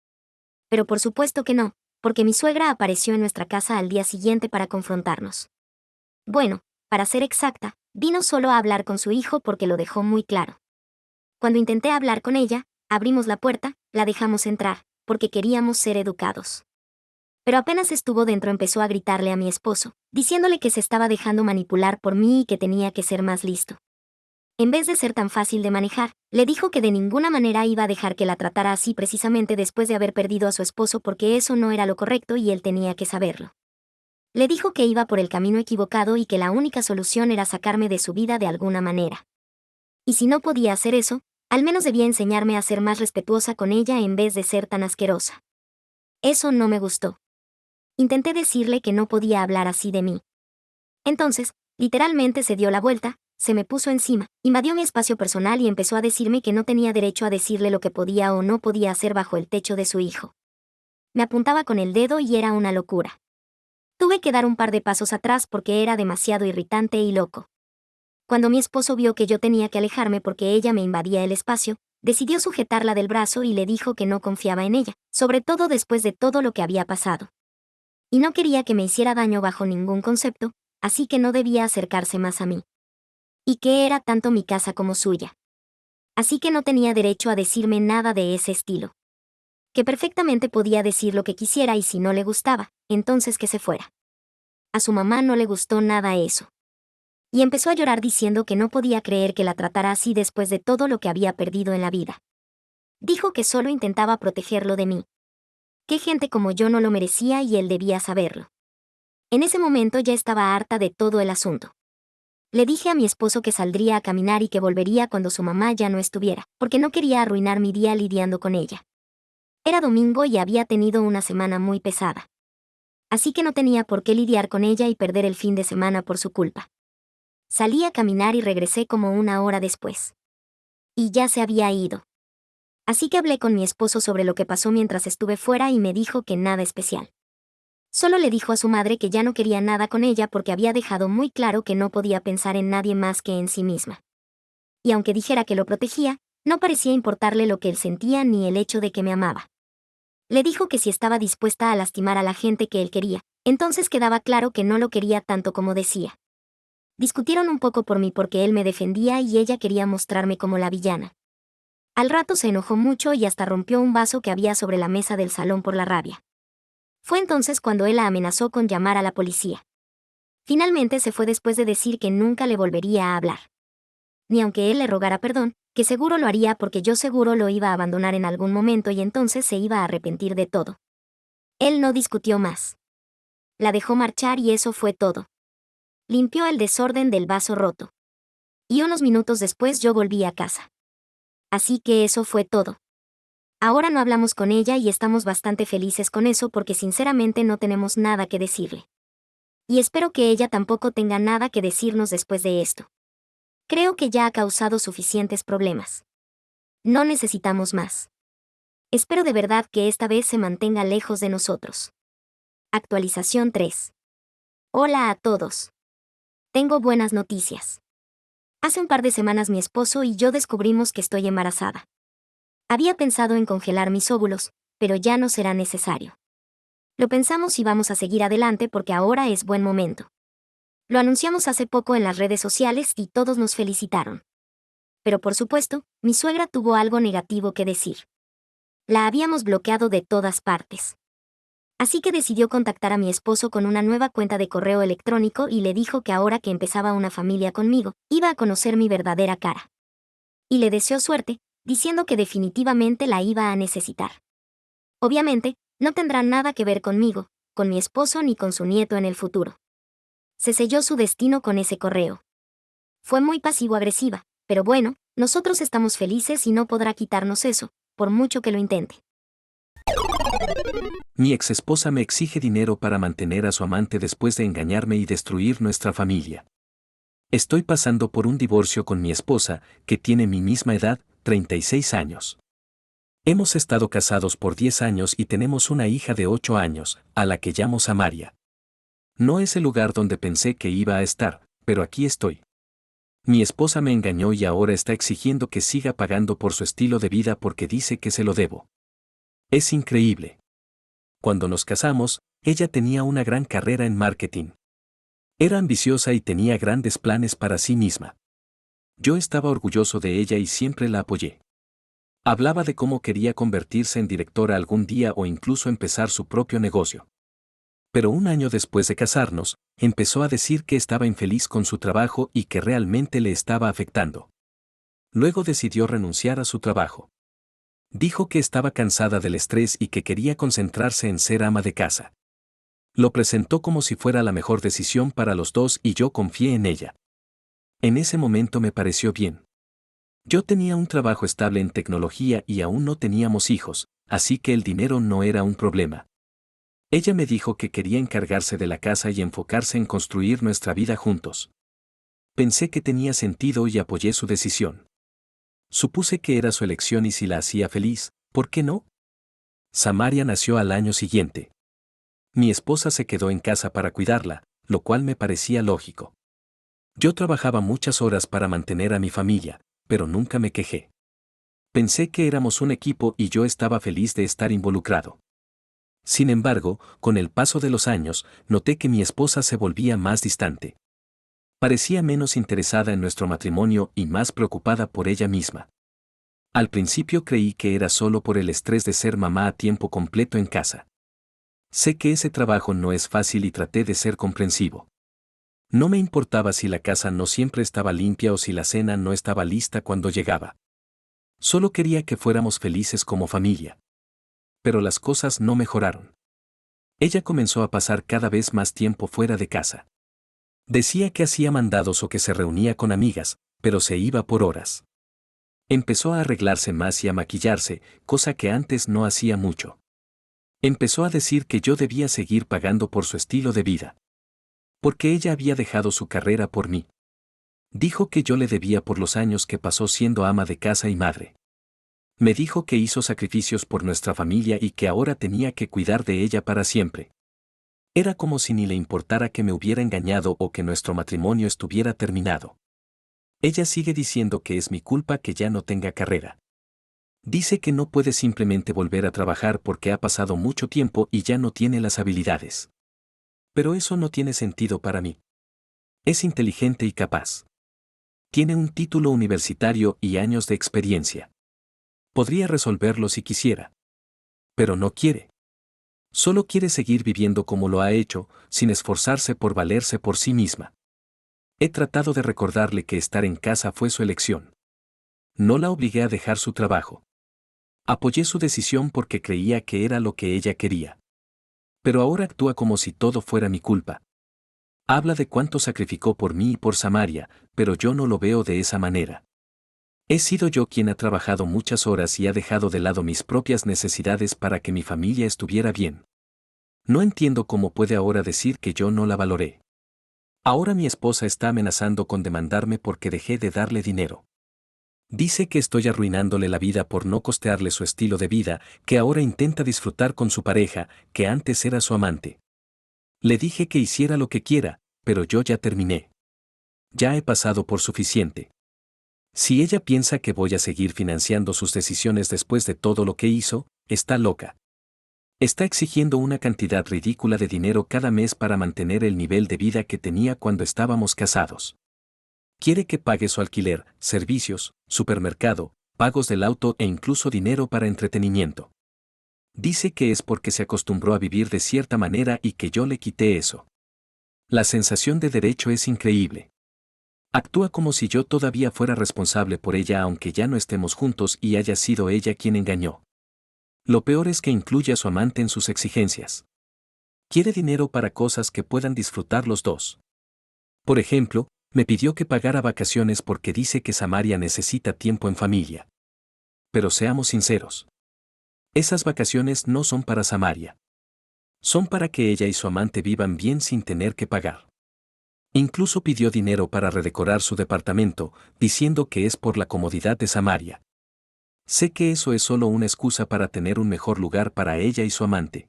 Speaker 2: Pero por supuesto que no, porque mi suegra apareció en nuestra casa al día siguiente para confrontarnos. Bueno, para ser exacta, vino solo a hablar con su hijo porque lo dejó muy claro. Cuando intenté hablar con ella, abrimos la puerta, la dejamos entrar, porque queríamos ser educados. Pero apenas estuvo dentro empezó a gritarle a mi esposo, diciéndole que se estaba dejando manipular por mí y que tenía que ser más listo. En vez de ser tan fácil de manejar, le dijo que de ninguna manera iba a dejar que la tratara así precisamente después de haber perdido a su esposo porque eso no era lo correcto y él tenía que saberlo. Le dijo que iba por el camino equivocado y que la única solución era sacarme de su vida de alguna manera. Y si no podía hacer eso, al menos debía enseñarme a ser más respetuosa con ella en vez de ser tan asquerosa. Eso no me gustó. Intenté decirle que no podía hablar así de mí. Entonces, literalmente se dio la vuelta, se me puso encima, invadió mi espacio personal y empezó a decirme que no tenía derecho a decirle lo que podía o no podía hacer bajo el techo de su hijo. Me apuntaba con el dedo y era una locura. Tuve que dar un par de pasos atrás porque era demasiado irritante y loco. Cuando mi esposo vio que yo tenía que alejarme porque ella me invadía el espacio, decidió sujetarla del brazo y le dijo que no confiaba en ella, sobre todo después de todo lo que había pasado. Y no quería que me hiciera daño bajo ningún concepto, así que no debía acercarse más a mí. Y que era tanto mi casa como suya. Así que no tenía derecho a decirme nada de ese estilo. Que perfectamente podía decir lo que quisiera y si no le gustaba, entonces que se fuera. A su mamá no le gustó nada eso. Y empezó a llorar diciendo que no podía creer que la tratara así después de todo lo que había perdido en la vida. Dijo que solo intentaba protegerlo de mí. Que gente como yo no lo merecía y él debía saberlo. En ese momento ya estaba harta de todo el asunto. Le dije a mi esposo que saldría a caminar y que volvería cuando su mamá ya no estuviera, porque no quería arruinar mi día lidiando con ella. Era domingo y había tenido una semana muy pesada. Así que no tenía por qué lidiar con ella y perder el fin de semana por su culpa. Salí a caminar y regresé como una hora después. Y ya se había ido. Así que hablé con mi esposo sobre lo que pasó mientras estuve fuera y me dijo que nada especial. Solo le dijo a su madre que ya no quería nada con ella porque había dejado muy claro que no podía pensar en nadie más que en sí misma. Y aunque dijera que lo protegía, no parecía importarle lo que él sentía ni el hecho de que me amaba. Le dijo que si estaba dispuesta a lastimar a la gente que él quería, entonces quedaba claro que no lo quería tanto como decía. Discutieron un poco por mí porque él me defendía y ella quería mostrarme como la villana. Al rato se enojó mucho y hasta rompió un vaso que había sobre la mesa del salón por la rabia. Fue entonces cuando él la amenazó con llamar a la policía. Finalmente se fue después de decir que nunca le volvería a hablar. Ni aunque él le rogara perdón, que seguro lo haría porque yo seguro lo iba a abandonar en algún momento y entonces se iba a arrepentir de todo. Él no discutió más. La dejó marchar y eso fue todo. Limpió el desorden del vaso roto. Y unos minutos después yo volví a casa. Así que eso fue todo. Ahora no hablamos con ella y estamos bastante felices con eso porque sinceramente no tenemos nada que decirle. Y espero que ella tampoco tenga nada que decirnos después de esto. Creo que ya ha causado suficientes problemas. No necesitamos más. Espero de verdad que esta vez se mantenga lejos de nosotros. Actualización 3. Hola a todos. Tengo buenas noticias. Hace un par de semanas mi esposo y yo descubrimos que estoy embarazada. Había pensado en congelar mis óvulos, pero ya no será necesario. Lo pensamos y vamos a seguir adelante porque ahora es buen momento. Lo anunciamos hace poco en las redes sociales y todos nos felicitaron. Pero por supuesto, mi suegra tuvo algo negativo que decir. La habíamos bloqueado de todas partes. Así que decidió contactar a mi esposo con una nueva cuenta de correo electrónico y le dijo que ahora que empezaba una familia conmigo, iba a conocer mi verdadera cara. Y le deseó suerte, diciendo que definitivamente la iba a necesitar. Obviamente, no tendrá nada que ver conmigo, con mi esposo ni con su nieto en el futuro. Se selló su destino con ese correo. Fue muy pasivo-agresiva, pero bueno, nosotros estamos felices y no podrá quitarnos eso, por mucho que lo intente.
Speaker 1: Mi exesposa me exige dinero para mantener a su amante después de engañarme y destruir nuestra familia. Estoy pasando por un divorcio con mi esposa, que tiene mi misma edad, 36 años. Hemos estado casados por 10 años y tenemos una hija de 8 años, a la que llamo Samaria. No es el lugar donde pensé que iba a estar, pero aquí estoy. Mi esposa me engañó y ahora está exigiendo que siga pagando por su estilo de vida porque dice que se lo debo. Es increíble. Cuando nos casamos, ella tenía una gran carrera en marketing. Era ambiciosa y tenía grandes planes para sí misma. Yo estaba orgulloso de ella y siempre la apoyé. Hablaba de cómo quería convertirse en directora algún día o incluso empezar su propio negocio. Pero un año después de casarnos, empezó a decir que estaba infeliz con su trabajo y que realmente le estaba afectando. Luego decidió renunciar a su trabajo. Dijo que estaba cansada del estrés y que quería concentrarse en ser ama de casa. Lo presentó como si fuera la mejor decisión para los dos y yo confié en ella. En ese momento me pareció bien. Yo tenía un trabajo estable en tecnología y aún no teníamos hijos, así que el dinero no era un problema. Ella me dijo que quería encargarse de la casa y enfocarse en construir nuestra vida juntos. Pensé que tenía sentido y apoyé su decisión. Supuse que era su elección y si la hacía feliz, ¿por qué no? Samaria nació al año siguiente. Mi esposa se quedó en casa para cuidarla, lo cual me parecía lógico. Yo trabajaba muchas horas para mantener a mi familia, pero nunca me quejé. Pensé que éramos un equipo y yo estaba feliz de estar involucrado. Sin embargo, con el paso de los años, noté que mi esposa se volvía más distante. Parecía menos interesada en nuestro matrimonio y más preocupada por ella misma. Al principio creí que era solo por el estrés de ser mamá a tiempo completo en casa. Sé que ese trabajo no es fácil y traté de ser comprensivo. No me importaba si la casa no siempre estaba limpia o si la cena no estaba lista cuando llegaba. Solo quería que fuéramos felices como familia. Pero las cosas no mejoraron. Ella comenzó a pasar cada vez más tiempo fuera de casa. Decía que hacía mandados o que se reunía con amigas, pero se iba por horas. Empezó a arreglarse más y a maquillarse, cosa que antes no hacía mucho. Empezó a decir que yo debía seguir pagando por su estilo de vida. Porque ella había dejado su carrera por mí. Dijo que yo le debía por los años que pasó siendo ama de casa y madre. Me dijo que hizo sacrificios por nuestra familia y que ahora tenía que cuidar de ella para siempre. Era como si ni le importara que me hubiera engañado o que nuestro matrimonio estuviera terminado. Ella sigue diciendo que es mi culpa que ya no tenga carrera. Dice que no puede simplemente volver a trabajar porque ha pasado mucho tiempo y ya no tiene las habilidades. Pero eso no tiene sentido para mí. Es inteligente y capaz. Tiene un título universitario y años de experiencia. Podría resolverlo si quisiera. Pero no quiere. Solo quiere seguir viviendo como lo ha hecho, sin esforzarse por valerse por sí misma. He tratado de recordarle que estar en casa fue su elección. No la obligué a dejar su trabajo. Apoyé su decisión porque creía que era lo que ella quería. Pero ahora actúa como si todo fuera mi culpa. Habla de cuánto sacrificó por mí y por Samaria, pero yo no lo veo de esa manera. He sido yo quien ha trabajado muchas horas y ha dejado de lado mis propias necesidades para que mi familia estuviera bien. No entiendo cómo puede ahora decir que yo no la valoré. Ahora mi esposa está amenazando con demandarme porque dejé de darle dinero. Dice que estoy arruinándole la vida por no costearle su estilo de vida, que ahora intenta disfrutar con su pareja, que antes era su amante. Le dije que hiciera lo que quiera, pero yo ya terminé. Ya he pasado por suficiente. Si ella piensa que voy a seguir financiando sus decisiones después de todo lo que hizo, está loca. Está exigiendo una cantidad ridícula de dinero cada mes para mantener el nivel de vida que tenía cuando estábamos casados. Quiere que pague su alquiler, servicios, supermercado, pagos del auto e incluso dinero para entretenimiento. Dice que es porque se acostumbró a vivir de cierta manera y que yo le quité eso. La sensación de derecho es increíble. Actúa como si yo todavía fuera responsable por ella aunque ya no estemos juntos y haya sido ella quien engañó. Lo peor es que incluye a su amante en sus exigencias. Quiere dinero para cosas que puedan disfrutar los dos. Por ejemplo, me pidió que pagara vacaciones porque dice que Samaria necesita tiempo en familia. Pero seamos sinceros. Esas vacaciones no son para Samaria. Son para que ella y su amante vivan bien sin tener que pagar. Incluso pidió dinero para redecorar su departamento, diciendo que es por la comodidad de Samaria. Sé que eso es solo una excusa para tener un mejor lugar para ella y su amante.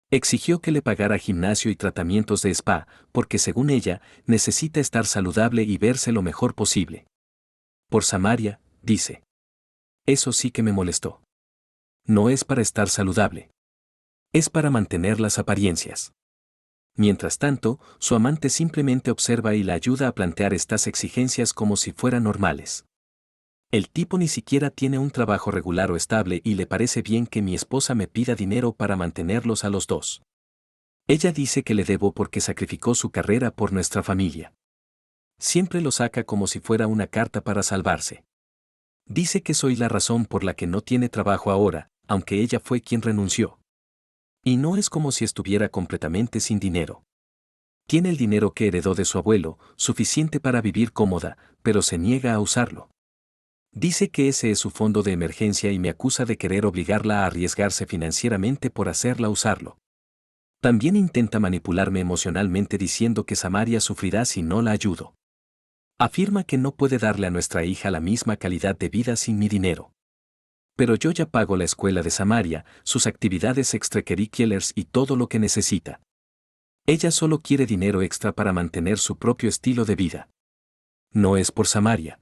Speaker 1: Exigió que le pagara gimnasio y tratamientos de spa, porque según ella, necesita estar saludable y verse lo mejor posible. Por Samaria, dice. Eso sí que me molestó. No es para estar saludable. Es para mantener las apariencias. Mientras tanto, su amante simplemente observa y la ayuda a plantear estas exigencias como si fueran normales. El tipo ni siquiera tiene un trabajo regular o estable y le parece bien que mi esposa me pida dinero para mantenerlos a los dos. Ella dice que le debo porque sacrificó su carrera por nuestra familia. Siempre lo saca como si fuera una carta para salvarse. Dice que soy la razón por la que no tiene trabajo ahora, aunque ella fue quien renunció. Y no es como si estuviera completamente sin dinero. Tiene el dinero que heredó de su abuelo, suficiente para vivir cómoda, pero se niega a usarlo. Dice que ese es su fondo de emergencia y me acusa de querer obligarla a arriesgarse financieramente por hacerla usarlo. También intenta manipularme emocionalmente diciendo que Samaria sufrirá si no la ayudo. Afirma que no puede darle a nuestra hija la misma calidad de vida sin mi dinero. Pero yo ya pago la escuela de Samaria, sus actividades extracurriculares y todo lo que necesita. Ella solo quiere dinero extra para mantener su propio estilo de vida. No es por Samaria.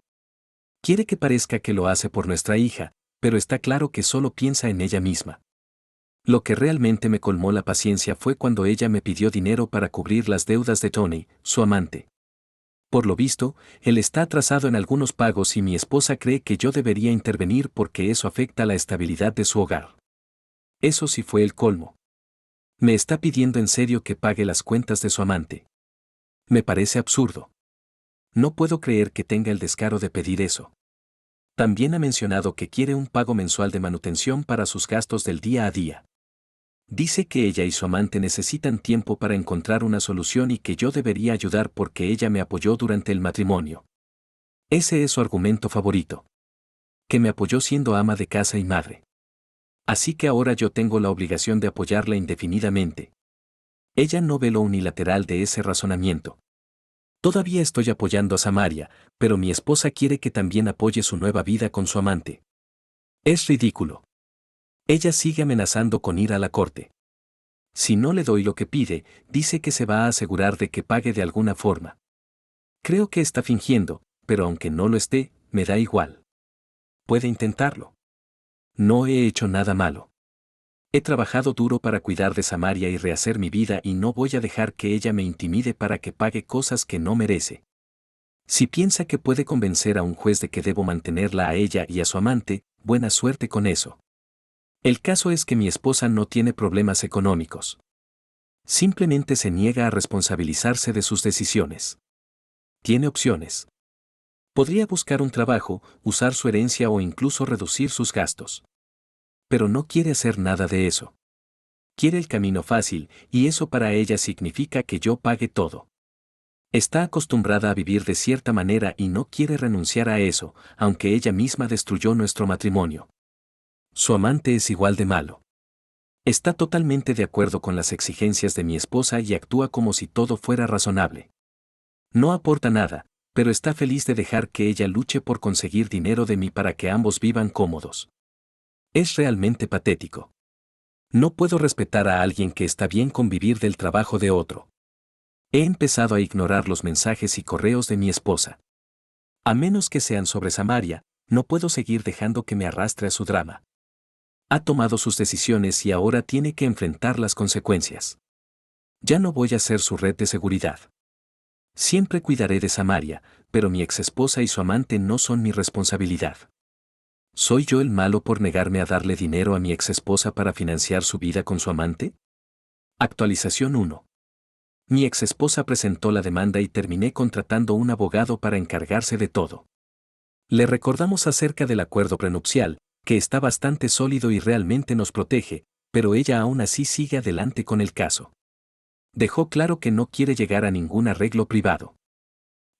Speaker 1: Quiere que parezca que lo hace por nuestra hija, pero está claro que solo piensa en ella misma. Lo que realmente me colmó la paciencia fue cuando ella me pidió dinero para cubrir las deudas de Tony, su amante. Por lo visto, él está atrasado en algunos pagos y mi esposa cree que yo debería intervenir porque eso afecta la estabilidad de su hogar. Eso sí fue el colmo. Me está pidiendo en serio que pague las cuentas de su amante. Me parece absurdo. No puedo creer que tenga el descaro de pedir eso. También ha mencionado que quiere un pago mensual de manutención para sus gastos del día a día. Dice que ella y su amante necesitan tiempo para encontrar una solución y que yo debería ayudar porque ella me apoyó durante el matrimonio. Ese es su argumento favorito. Que me apoyó siendo ama de casa y madre. Así que ahora yo tengo la obligación de apoyarla indefinidamente. Ella no ve lo unilateral de ese razonamiento. Todavía estoy apoyando a Samaria, pero mi esposa quiere que también apoye su nueva vida con su amante. Es ridículo. Ella sigue amenazando con ir a la corte. Si no le doy lo que pide, dice que se va a asegurar de que pague de alguna forma. Creo que está fingiendo, pero aunque no lo esté, me da igual. Puede intentarlo. No he hecho nada malo. He trabajado duro para cuidar de Samaria y rehacer mi vida y no voy a dejar que ella me intimide para que pague cosas que no merece. Si piensa que puede convencer a un juez de que debo mantenerla a ella y a su amante, buena suerte con eso. El caso es que mi esposa no tiene problemas económicos. Simplemente se niega a responsabilizarse de sus decisiones. Tiene opciones. Podría buscar un trabajo, usar su herencia o incluso reducir sus gastos. Pero no quiere hacer nada de eso. Quiere el camino fácil, y eso para ella significa que yo pague todo. Está acostumbrada a vivir de cierta manera y no quiere renunciar a eso, aunque ella misma destruyó nuestro matrimonio. Su amante es igual de malo. Está totalmente de acuerdo con las exigencias de mi esposa y actúa como si todo fuera razonable. No aporta nada, pero está feliz de dejar que ella luche por conseguir dinero de mí para que ambos vivan cómodos. Es realmente patético. No puedo respetar a alguien que está bien con vivir del trabajo de otro. He empezado a ignorar los mensajes y correos de mi esposa. A menos que sean sobre Samaria, no puedo seguir dejando que me arrastre a su drama. Ha tomado sus decisiones y ahora tiene que enfrentar las consecuencias. Ya no voy a ser su red de seguridad. Siempre cuidaré de Samaria, pero mi exesposa y su amante no son mi responsabilidad. ¿Soy yo el malo por negarme a darle dinero a mi exesposa para financiar su vida con su amante? Actualización 1. Mi exesposa presentó la demanda y terminé contratando un abogado para encargarse de todo. Le recordamos acerca del acuerdo prenupcial, que está bastante sólido y realmente nos protege, pero ella aún así sigue adelante con el caso. Dejó claro que no quiere llegar a ningún arreglo privado.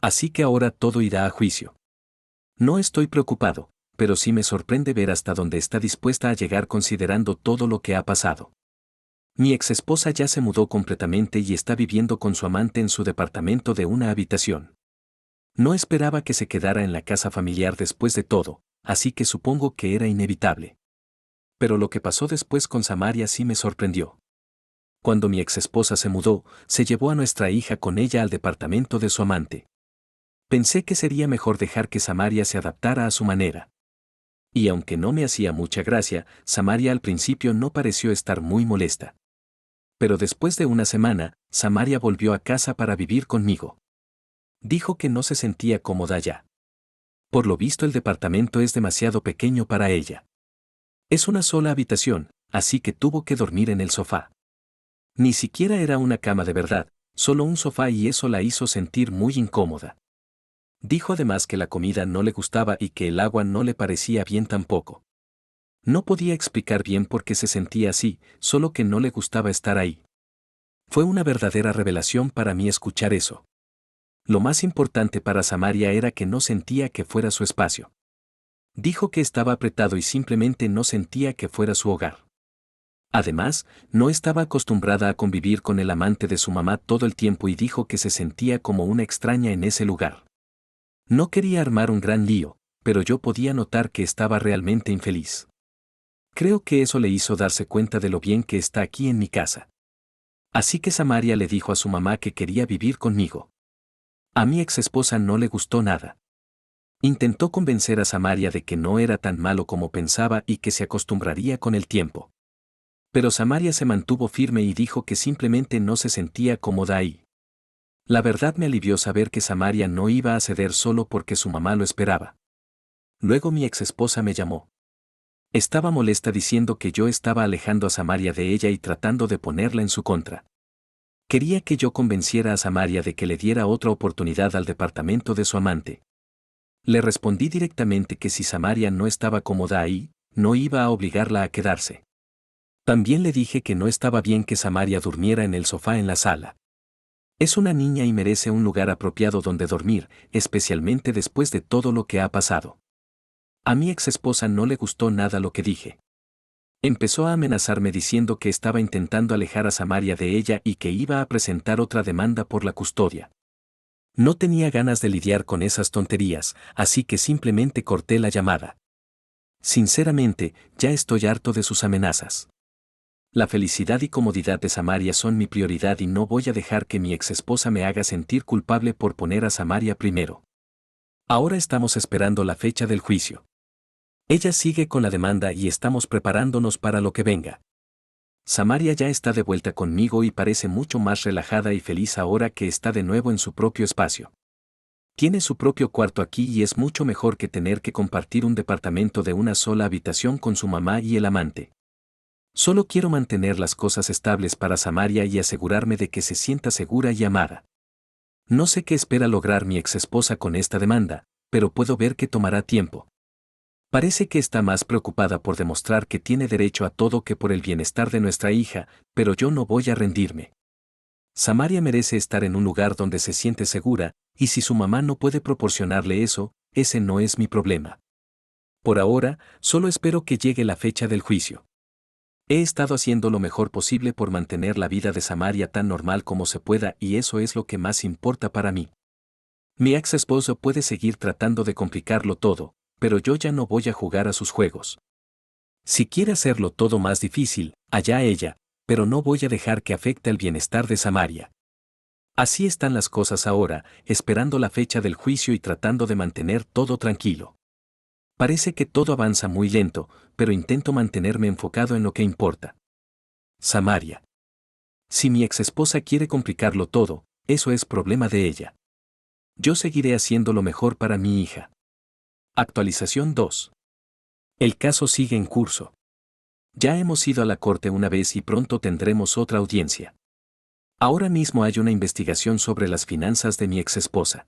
Speaker 1: Así que ahora todo irá a juicio. No estoy preocupado, pero sí me sorprende ver hasta dónde está dispuesta a llegar considerando todo lo que ha pasado. Mi exesposa ya se mudó completamente y está viviendo con su amante en su departamento de una habitación. No esperaba que se quedara en la casa familiar después de todo, así que supongo que era inevitable. Pero lo que pasó después con Samaria sí me sorprendió. Cuando mi exesposa se mudó, se llevó a nuestra hija con ella al departamento de su amante. Pensé que sería mejor dejar que Samaria se adaptara a su manera. Y aunque no me hacía mucha gracia, Samaria al principio no pareció estar muy molesta. Pero después de una semana, Samaria volvió a casa para vivir conmigo. Dijo que no se sentía cómoda ya. Por lo visto el departamento es demasiado pequeño para ella. Es una sola habitación, así que tuvo que dormir en el sofá. Ni siquiera era una cama de verdad, solo un sofá y eso la hizo sentir muy incómoda. Dijo además que la comida no le gustaba y que el agua no le parecía bien tampoco. No podía explicar bien por qué se sentía así, solo que no le gustaba estar ahí. Fue una verdadera revelación para mí escuchar eso. Lo más importante para Samaria era que no sentía que fuera su espacio. Dijo que estaba apretado y simplemente no sentía que fuera su hogar. Además, no estaba acostumbrada a convivir con el amante de su mamá todo el tiempo y dijo que se sentía como una extraña en ese lugar. No quería armar un gran lío, pero yo podía notar que estaba realmente infeliz. Creo que eso le hizo darse cuenta de lo bien que está aquí en mi casa. Así que Samaria le dijo a su mamá que quería vivir conmigo. A mi exesposa no le gustó nada. Intentó convencer a Samaria de que no era tan malo como pensaba y que se acostumbraría con el tiempo. Pero Samaria se mantuvo firme y dijo que simplemente no se sentía cómoda ahí. La verdad me alivió saber que Samaria no iba a ceder solo porque su mamá lo esperaba. Luego mi exesposa me llamó. Estaba molesta diciendo que yo estaba alejando a Samaria de ella y tratando de ponerla en su contra. Quería que yo convenciera a Samaria de que le diera otra oportunidad al departamento de su amante. Le respondí directamente que si Samaria no estaba cómoda ahí, no iba a obligarla a quedarse. También le dije que no estaba bien que Samaria durmiera en el sofá en la sala. Es una niña y merece un lugar apropiado donde dormir, especialmente después de todo lo que ha pasado. A mi exesposa no le gustó nada lo que dije. Empezó a amenazarme diciendo que estaba intentando alejar a Samaria de ella y que iba a presentar otra demanda por la custodia. No tenía ganas de lidiar con esas tonterías, así que simplemente corté la llamada. Sinceramente, ya estoy harto de sus amenazas. La felicidad y comodidad de Samaria son mi prioridad y no voy a dejar que mi exesposa me haga sentir culpable por poner a Samaria primero. Ahora estamos esperando la fecha del juicio. Ella sigue con la demanda y estamos preparándonos para lo que venga. Samaria ya está de vuelta conmigo y parece mucho más relajada y feliz ahora que está de nuevo en su propio espacio. Tiene su propio cuarto aquí y es mucho mejor que tener que compartir un departamento de una sola habitación con su mamá y el amante. Solo quiero mantener las cosas estables para Samaria y asegurarme de que se sienta segura y amada. No sé qué espera lograr mi exesposa con esta demanda, pero puedo ver que tomará tiempo. Parece que está más preocupada por demostrar que tiene derecho a todo que por el bienestar de nuestra hija, pero yo no voy a rendirme. Samaria merece estar en un lugar donde se siente segura, y si su mamá no puede proporcionarle eso, ese no es mi problema. Por ahora, solo espero que llegue la fecha del juicio. He estado haciendo lo mejor posible por mantener la vida de Samaria tan normal como se pueda y eso es lo que más importa para mí. Mi ex esposo puede seguir tratando de complicarlo todo, pero yo ya no voy a jugar a sus juegos. Si quiere hacerlo todo más difícil, allá ella, pero no voy a dejar que afecte el bienestar de Samaria. Así están las cosas ahora, esperando la fecha del juicio y tratando de mantener todo tranquilo. Parece que todo avanza muy lento, pero intento mantenerme enfocado en lo que importa. Samaria. Si mi exesposa quiere complicarlo todo, eso es problema de ella. Yo seguiré haciendo lo mejor para mi hija. Actualización 2. El caso sigue en curso. Ya hemos ido a la corte una vez y pronto tendremos otra audiencia. Ahora mismo hay una investigación sobre las finanzas de mi exesposa.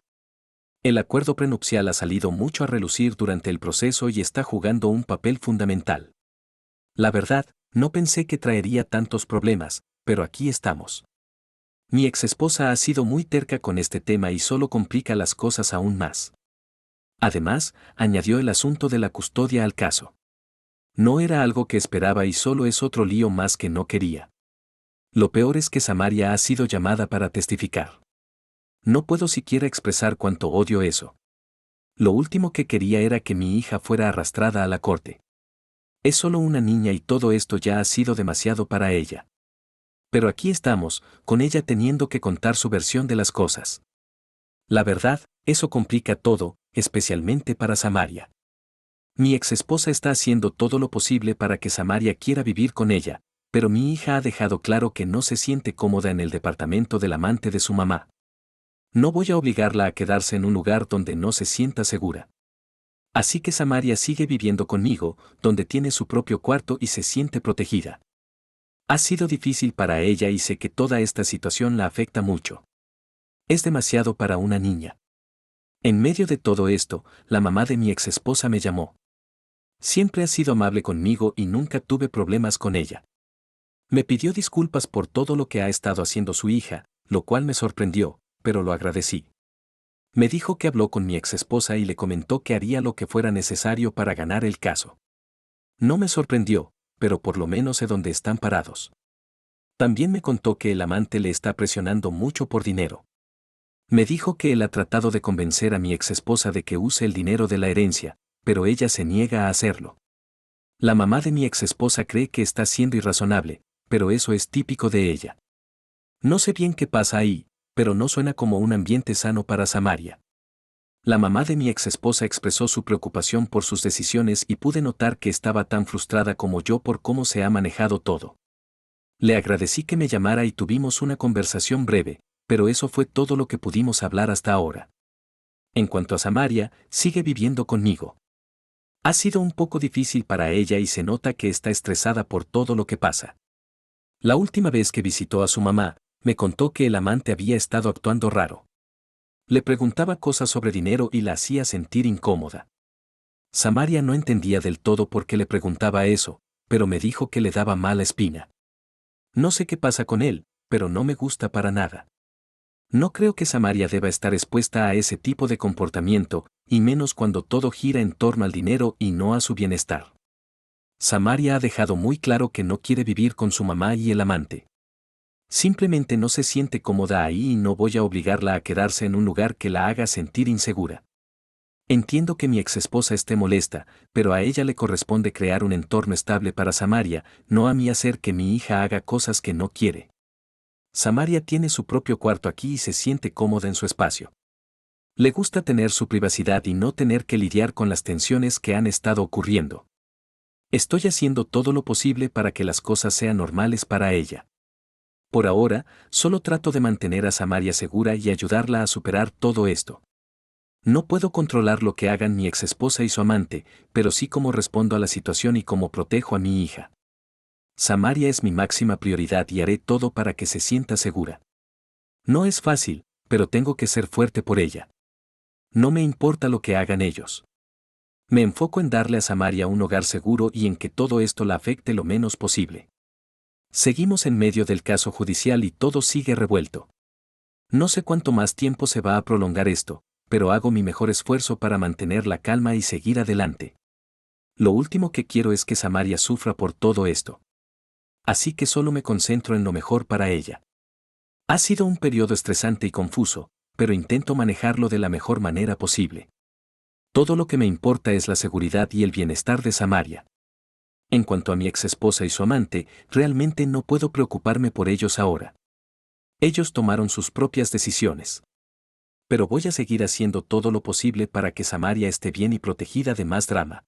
Speaker 1: El acuerdo prenupcial ha salido mucho a relucir durante el proceso y está jugando un papel fundamental. La verdad, no pensé que traería tantos problemas, pero aquí estamos. Mi exesposa ha sido muy terca con este tema y solo complica las cosas aún más. Además, añadió el asunto de la custodia al caso. No era algo que esperaba y solo es otro lío más que no quería. Lo peor es que Samaria ha sido llamada para testificar. No puedo siquiera expresar cuánto odio eso. Lo último que quería era que mi hija fuera arrastrada a la corte. Es solo una niña y todo esto ya ha sido demasiado para ella. Pero aquí estamos, con ella teniendo que contar su versión de las cosas. La verdad, eso complica todo, especialmente para Samaria. Mi exesposa está haciendo todo lo posible para que Samaria quiera vivir con ella, pero mi hija ha dejado claro que no se siente cómoda en el departamento del amante de su mamá. No voy a obligarla a quedarse en un lugar donde no se sienta segura. Así que Samaria sigue viviendo conmigo, donde tiene su propio cuarto y se siente protegida. Ha sido difícil para ella y sé que toda esta situación la afecta mucho. Es demasiado para una niña. En medio de todo esto, la mamá de mi exesposa me llamó. Siempre ha sido amable conmigo y nunca tuve problemas con ella. Me pidió disculpas por todo lo que ha estado haciendo su hija, lo cual me sorprendió, pero lo agradecí. Me dijo que habló con mi exesposa y le comentó que haría lo que fuera necesario para ganar el caso. No me sorprendió, pero por lo menos sé dónde están parados. También me contó que el amante le está presionando mucho por dinero. Me dijo que él ha tratado de convencer a mi exesposa de que use el dinero de la herencia, pero ella se niega a hacerlo. La mamá de mi exesposa cree que está siendo irrazonable, pero eso es típico de ella. No sé bien qué pasa ahí, pero no suena como un ambiente sano para Samaria. La mamá de mi exesposa expresó su preocupación por sus decisiones y pude notar que estaba tan frustrada como yo por cómo se ha manejado todo. Le agradecí que me llamara y tuvimos una conversación breve, pero eso fue todo lo que pudimos hablar hasta ahora. En cuanto a Samaria, sigue viviendo conmigo. Ha sido un poco difícil para ella y se nota que está estresada por todo lo que pasa. La última vez que visitó a su mamá, me contó que el amante había estado actuando raro. Le preguntaba cosas sobre dinero y la hacía sentir incómoda. Samaria no entendía del todo por qué le preguntaba eso, pero me dijo que le daba mala espina. No sé qué pasa con él, pero no me gusta para nada. No creo que Samaria deba estar expuesta a ese tipo de comportamiento, y menos cuando todo gira en torno al dinero y no a su bienestar. Samaria ha dejado muy claro que no quiere vivir con su mamá y el amante. Simplemente no se siente cómoda ahí y no voy a obligarla a quedarse en un lugar que la haga sentir insegura. Entiendo que mi exesposa esté molesta, pero a ella le corresponde crear un entorno estable para Samaria, no a mí hacer que mi hija haga cosas que no quiere. Samaria tiene su propio cuarto aquí y se siente cómoda en su espacio. Le gusta tener su privacidad y no tener que lidiar con las tensiones que han estado ocurriendo. Estoy haciendo todo lo posible para que las cosas sean normales para ella. Por ahora, solo trato de mantener a Samaria segura y ayudarla a superar todo esto. No puedo controlar lo que hagan mi exesposa y su amante, pero sí cómo respondo a la situación y cómo protejo a mi hija. Samaria es mi máxima prioridad y haré todo para que se sienta segura. No es fácil, pero tengo que ser fuerte por ella. No me importa lo que hagan ellos. Me enfoco en darle a Samaria un hogar seguro y en que todo esto la afecte lo menos posible. Seguimos en medio del caso judicial y todo sigue revuelto. No sé cuánto más tiempo se va a prolongar esto, pero hago mi mejor esfuerzo para mantener la calma y seguir adelante. Lo último que quiero es que Samaria sufra por todo esto. Así que solo me concentro en lo mejor para ella. Ha sido un periodo estresante y confuso, pero intento manejarlo de la mejor manera posible. Todo lo que me importa es la seguridad y el bienestar de Samaria. En cuanto a mi exesposa y su amante, realmente no puedo preocuparme por ellos ahora. Ellos tomaron sus propias decisiones. Pero voy a seguir haciendo todo lo posible para que Samaria esté bien y protegida de más drama.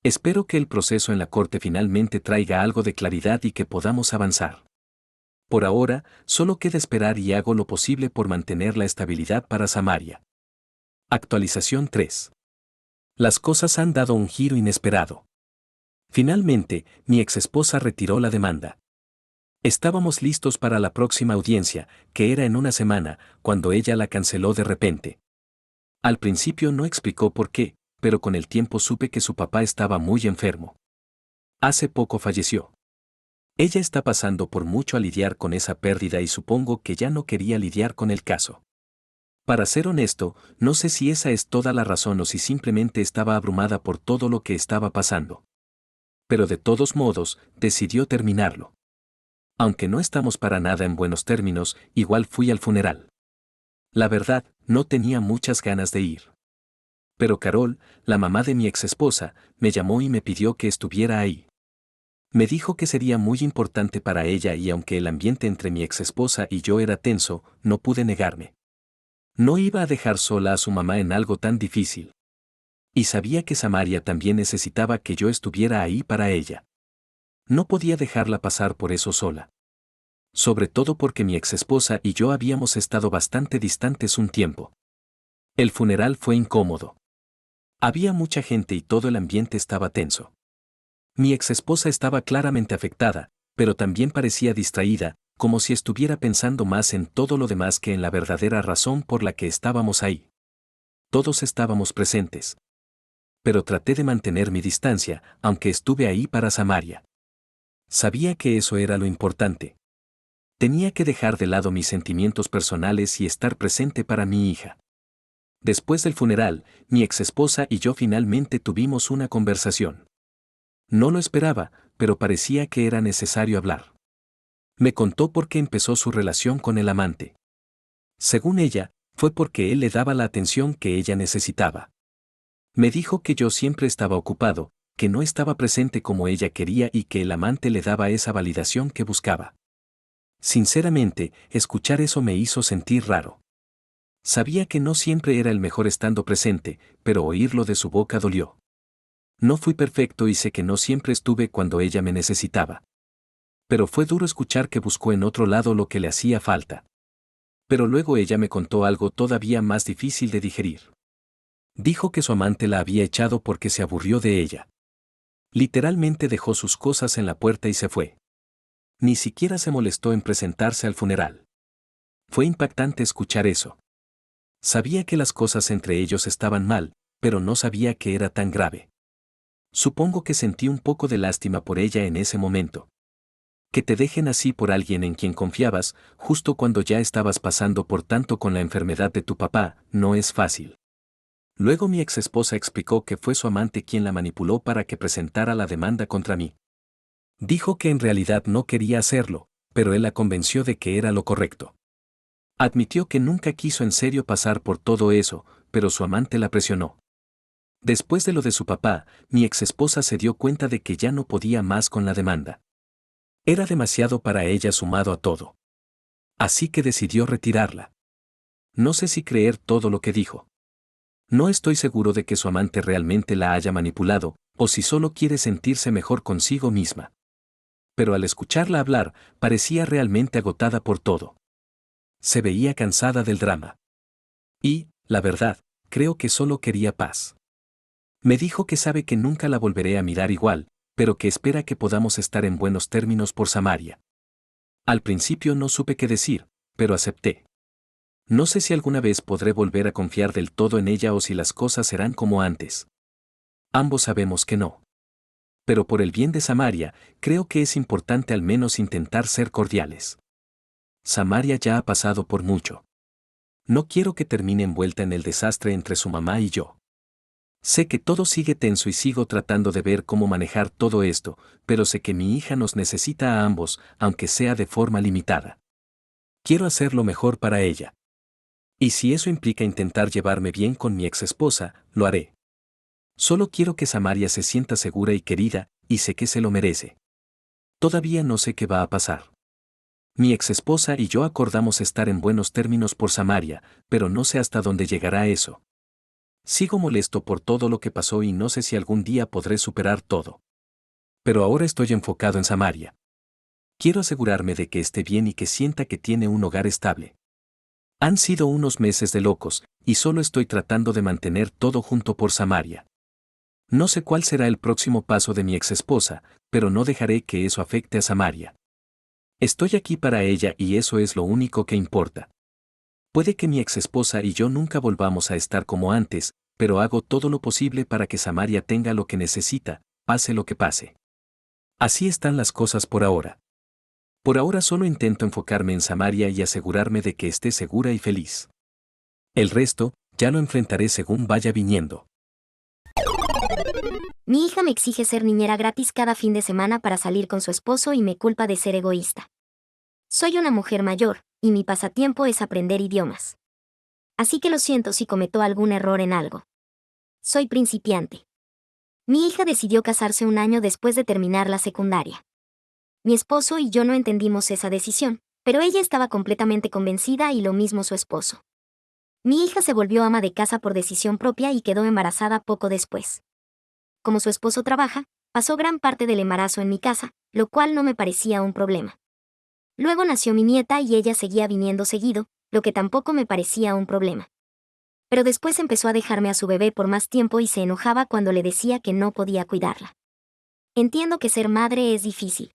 Speaker 1: Espero que el proceso en la corte finalmente traiga algo de claridad y que podamos avanzar. Por ahora, solo queda esperar y hago lo posible por mantener la estabilidad para Samaria. Actualización 3. Las cosas han dado un giro inesperado. Finalmente, mi exesposa retiró la demanda. Estábamos listos para la próxima audiencia, que era en una semana, cuando ella la canceló de repente. Al principio no explicó por qué, pero con el tiempo supe que su papá estaba muy enfermo. Hace poco falleció. Ella está pasando por mucho a lidiar con esa pérdida y supongo que ya no quería lidiar con el caso. Para ser honesto, no sé si esa es toda la razón o si simplemente estaba abrumada por todo lo que estaba pasando. Pero de todos modos, decidió terminarlo. Aunque no estamos para nada en buenos términos, igual fui al funeral. La verdad, no tenía muchas ganas de ir. Pero Carol, la mamá de mi exesposa, me llamó y me pidió que estuviera ahí. Me dijo que sería muy importante para ella y aunque el ambiente entre mi exesposa y yo era tenso, no pude negarme. No iba a dejar sola a su mamá en algo tan difícil. Y sabía que Samaria también necesitaba que yo estuviera ahí para ella. No podía dejarla pasar por eso sola. Sobre todo porque mi exesposa y yo habíamos estado bastante distantes un tiempo. El funeral fue incómodo. Había mucha gente y todo el ambiente estaba tenso. Mi exesposa estaba claramente afectada, pero también parecía distraída, como si estuviera pensando más en todo lo demás que en la verdadera razón por la que estábamos ahí. Todos estábamos presentes. Pero traté de mantener mi distancia, aunque estuve ahí para Samaria. Sabía que eso era lo importante. Tenía que dejar de lado mis sentimientos personales y estar presente para mi hija. Después del funeral, mi exesposa y yo finalmente tuvimos una conversación. No lo esperaba, pero parecía que era necesario hablar. Me contó por qué empezó su relación con el amante. Según ella, fue porque él le daba la atención que ella necesitaba. Me dijo que yo siempre estaba ocupado, que no estaba presente como ella quería y que el amante le daba esa validación que buscaba. Sinceramente, escuchar eso me hizo sentir raro. Sabía que no siempre era el mejor estando presente, pero oírlo de su boca dolió. No fui perfecto y sé que no siempre estuve cuando ella me necesitaba. Pero fue duro escuchar que buscó en otro lado lo que le hacía falta. Pero luego ella me contó algo todavía más difícil de digerir. Dijo que su amante la había echado porque se aburrió de ella. Literalmente dejó sus cosas en la puerta y se fue. Ni siquiera se molestó en presentarse al funeral. Fue impactante escuchar eso. Sabía que las cosas entre ellos estaban mal, pero no sabía que era tan grave. Supongo que sentí un poco de lástima por ella en ese momento. Que te dejen así por alguien en quien confiabas, justo cuando ya estabas pasando por tanto con la enfermedad de tu papá, no es fácil. Luego mi exesposa explicó que fue su amante quien la manipuló para que presentara la demanda contra mí. Dijo que en realidad no quería hacerlo, pero él la convenció de que era lo correcto. Admitió que nunca quiso en serio pasar por todo eso, pero su amante la presionó. Después de lo de su papá, mi exesposa se dio cuenta de que ya no podía más con la demanda. Era demasiado para ella sumado a todo. Así que decidió retirarla. No sé si creer todo lo que dijo. No estoy seguro de que su amante realmente la haya manipulado, o si solo quiere sentirse mejor consigo misma. Pero al escucharla hablar, parecía realmente agotada por todo. Se veía cansada del drama. Y, la verdad, creo que solo quería paz. Me dijo que sabe que nunca la volveré a mirar igual, pero que espera que podamos estar en buenos términos por Samaria. Al principio no supe qué decir, pero acepté. No sé si alguna vez podré volver a confiar del todo en ella o si las cosas serán como antes. Ambos sabemos que no. Pero por el bien de Samaria, creo que es importante al menos intentar ser cordiales. Samaria ya ha pasado por mucho. No quiero que termine envuelta en el desastre entre su mamá y yo. Sé que todo sigue tenso y sigo tratando de ver cómo manejar todo esto, pero sé que mi hija nos necesita a ambos, aunque sea de forma limitada. Quiero hacer lo mejor para ella. Y si eso implica intentar llevarme bien con mi exesposa, lo haré. Solo quiero que Samaria se sienta segura y querida, y sé que se lo merece. Todavía no sé qué va a pasar. Mi exesposa y yo acordamos estar en buenos términos por Samaria, pero no sé hasta dónde llegará eso. Sigo molesto por todo lo que pasó y no sé si algún día podré superar todo. Pero ahora estoy enfocado en Samaria. Quiero asegurarme de que esté bien y que sienta que tiene un hogar estable. Han sido unos meses de locos, y solo estoy tratando de mantener todo junto por Samaria. No sé cuál será el próximo paso de mi exesposa, pero no dejaré que eso afecte a Samaria. Estoy aquí para ella y eso es lo único que importa. Puede que mi exesposa y yo nunca volvamos a estar como antes, pero hago todo lo posible para que Samaria tenga lo que necesita, pase lo que pase. Así están las cosas por ahora. Por ahora solo intento enfocarme en Samaria y asegurarme de que esté segura y feliz. El resto, ya lo enfrentaré según vaya viniendo.
Speaker 2: Mi hija me exige ser niñera gratis cada fin de semana para salir con su esposo y me culpa de ser egoísta. Soy una mujer mayor, y mi pasatiempo es aprender idiomas. Así que lo siento si cometo algún error en algo. Soy principiante. Mi hija decidió casarse un año después de terminar la secundaria. Mi esposo y yo no entendimos esa decisión, pero ella estaba completamente convencida y lo mismo su esposo. Mi hija se volvió ama de casa por decisión propia y quedó embarazada poco después. Como su esposo trabaja, pasó gran parte del embarazo en mi casa, lo cual no me parecía un problema. Luego nació mi nieta y ella seguía viniendo seguido, lo que tampoco me parecía un problema. Pero después empezó a dejarme a su bebé por más tiempo y se enojaba cuando le decía que no podía cuidarla. Entiendo que ser madre es difícil.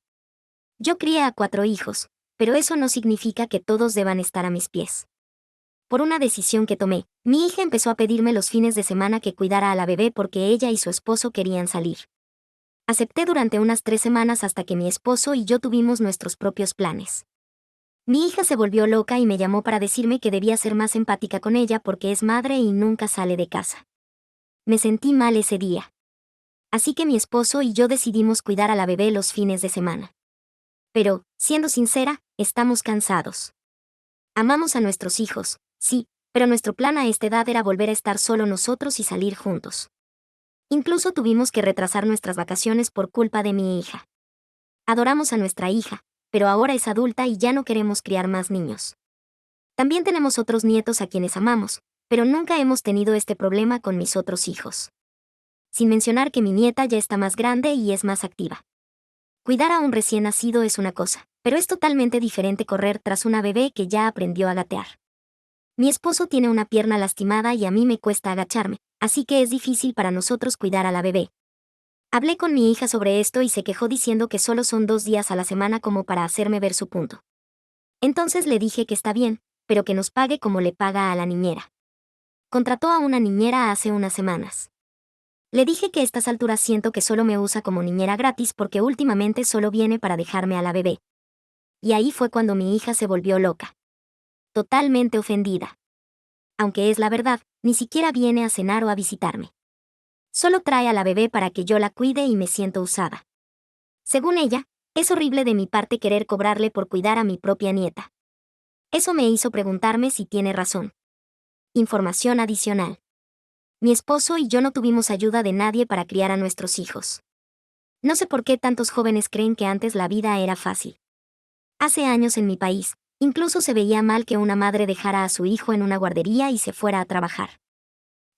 Speaker 2: Yo crié a 4 hijos, pero eso no significa que todos deban estar a mis pies. Por una decisión que tomé, mi hija empezó a pedirme los fines de semana que cuidara a la bebé porque ella y su esposo querían salir. Acepté durante unas 3 semanas hasta que mi esposo y yo tuvimos nuestros propios planes. Mi hija se volvió loca y me llamó para decirme que debía ser más empática con ella porque es madre y nunca sale de casa. Me sentí mal ese día. Así que mi esposo y yo decidimos cuidar a la bebé los fines de semana. Pero, siendo sincera, estamos cansados. Amamos a nuestros hijos, sí, pero nuestro plan a esta edad era volver a estar solo nosotros y salir juntos. Incluso tuvimos que retrasar nuestras vacaciones por culpa de mi hija. Adoramos a nuestra hija, pero ahora es adulta y ya no queremos criar más niños. También tenemos otros nietos a quienes amamos, pero nunca hemos tenido este problema con mis otros hijos. Sin mencionar que mi nieta ya está más grande y es más activa. Cuidar a un recién nacido es una cosa, pero es totalmente diferente correr tras una bebé que ya aprendió a gatear. Mi esposo tiene una pierna lastimada y a mí me cuesta agacharme, así que es difícil para nosotros cuidar a la bebé. Hablé con mi hija sobre esto y se quejó diciendo que solo son 2 días a la semana como para hacerme ver su punto. Entonces le dije que está bien, pero que nos pague como le paga a la niñera. Contrató a una niñera hace unas semanas. Le dije que a estas alturas siento que solo me usa como niñera gratis porque últimamente solo viene para dejarme a la bebé. Y ahí fue cuando mi hija se volvió loca. Totalmente ofendida. Aunque es la verdad, ni siquiera viene a cenar o a visitarme. Solo trae a la bebé para que yo la cuide y me siento usada. Según ella, es horrible de mi parte querer cobrarle por cuidar a mi propia nieta. Eso me hizo preguntarme si tiene razón. Información adicional. Mi esposo y yo no tuvimos ayuda de nadie para criar a nuestros hijos. No sé por qué tantos jóvenes creen que antes la vida era fácil. Hace años en mi país, incluso se veía mal que una madre dejara a su hijo en una guardería y se fuera a trabajar.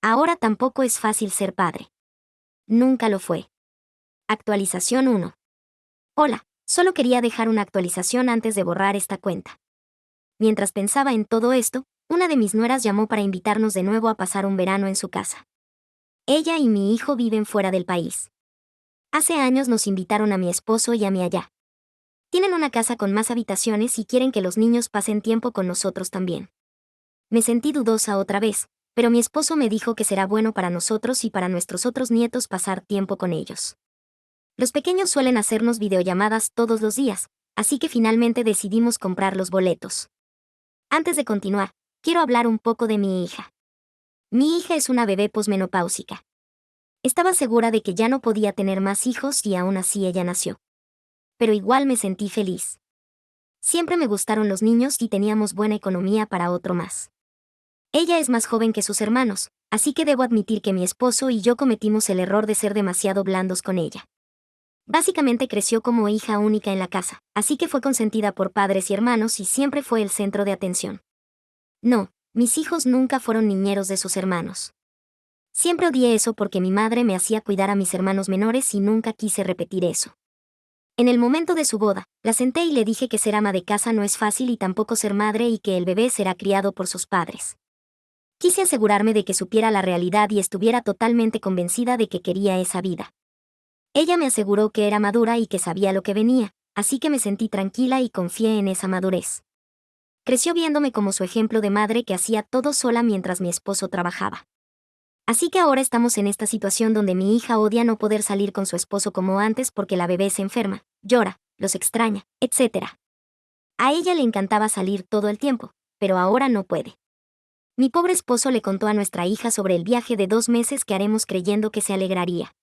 Speaker 2: Ahora tampoco es fácil ser padre. Nunca lo fue. Actualización 1. Hola, solo quería dejar una actualización antes de borrar esta cuenta. Mientras pensaba en todo esto, una de mis nueras llamó para invitarnos de nuevo a pasar un verano en su casa. Ella y mi hijo viven fuera del país. Hace años nos invitaron a mi esposo y a mí allá. Tienen una casa con más habitaciones y quieren que los niños pasen tiempo con nosotros también. Me sentí dudosa otra vez, pero mi esposo me dijo que será bueno para nosotros y para nuestros otros nietos pasar tiempo con ellos. Los pequeños suelen hacernos videollamadas todos los días, así que finalmente decidimos comprar los boletos. Antes de continuar, quiero hablar un poco de mi hija. Mi hija es una bebé posmenopáusica. Estaba segura de que ya no podía tener más hijos y aún así ella nació. Pero igual me sentí feliz. Siempre me gustaron los niños y teníamos buena economía para otro más. Ella es más joven que sus hermanos, así que debo admitir que mi esposo y yo cometimos el error de ser demasiado blandos con ella. Básicamente creció como hija única en la casa, así que fue consentida por padres y hermanos y siempre fue el centro de atención. No, mis hijos nunca fueron niñeros de sus hermanos. Siempre odié eso porque mi madre me hacía cuidar a mis hermanos menores y nunca quise repetir eso. En el momento de su boda, la senté y le dije que ser ama de casa no es fácil y tampoco ser madre y que el bebé será criado por sus padres. Quise asegurarme de que supiera la realidad y estuviera totalmente convencida de que quería esa vida. Ella me aseguró que era madura y que sabía lo que venía, así que me sentí tranquila y confié en esa madurez. Creció viéndome como su ejemplo de madre que hacía todo sola mientras mi esposo trabajaba. Así que ahora estamos en esta situación donde mi hija odia no poder salir con su esposo como antes porque la bebé se enferma, llora, los extraña, etc. A ella le encantaba salir todo el tiempo, pero ahora no puede. Mi pobre esposo le contó a nuestra hija sobre el viaje de 2 meses que haremos creyendo que se alegraría.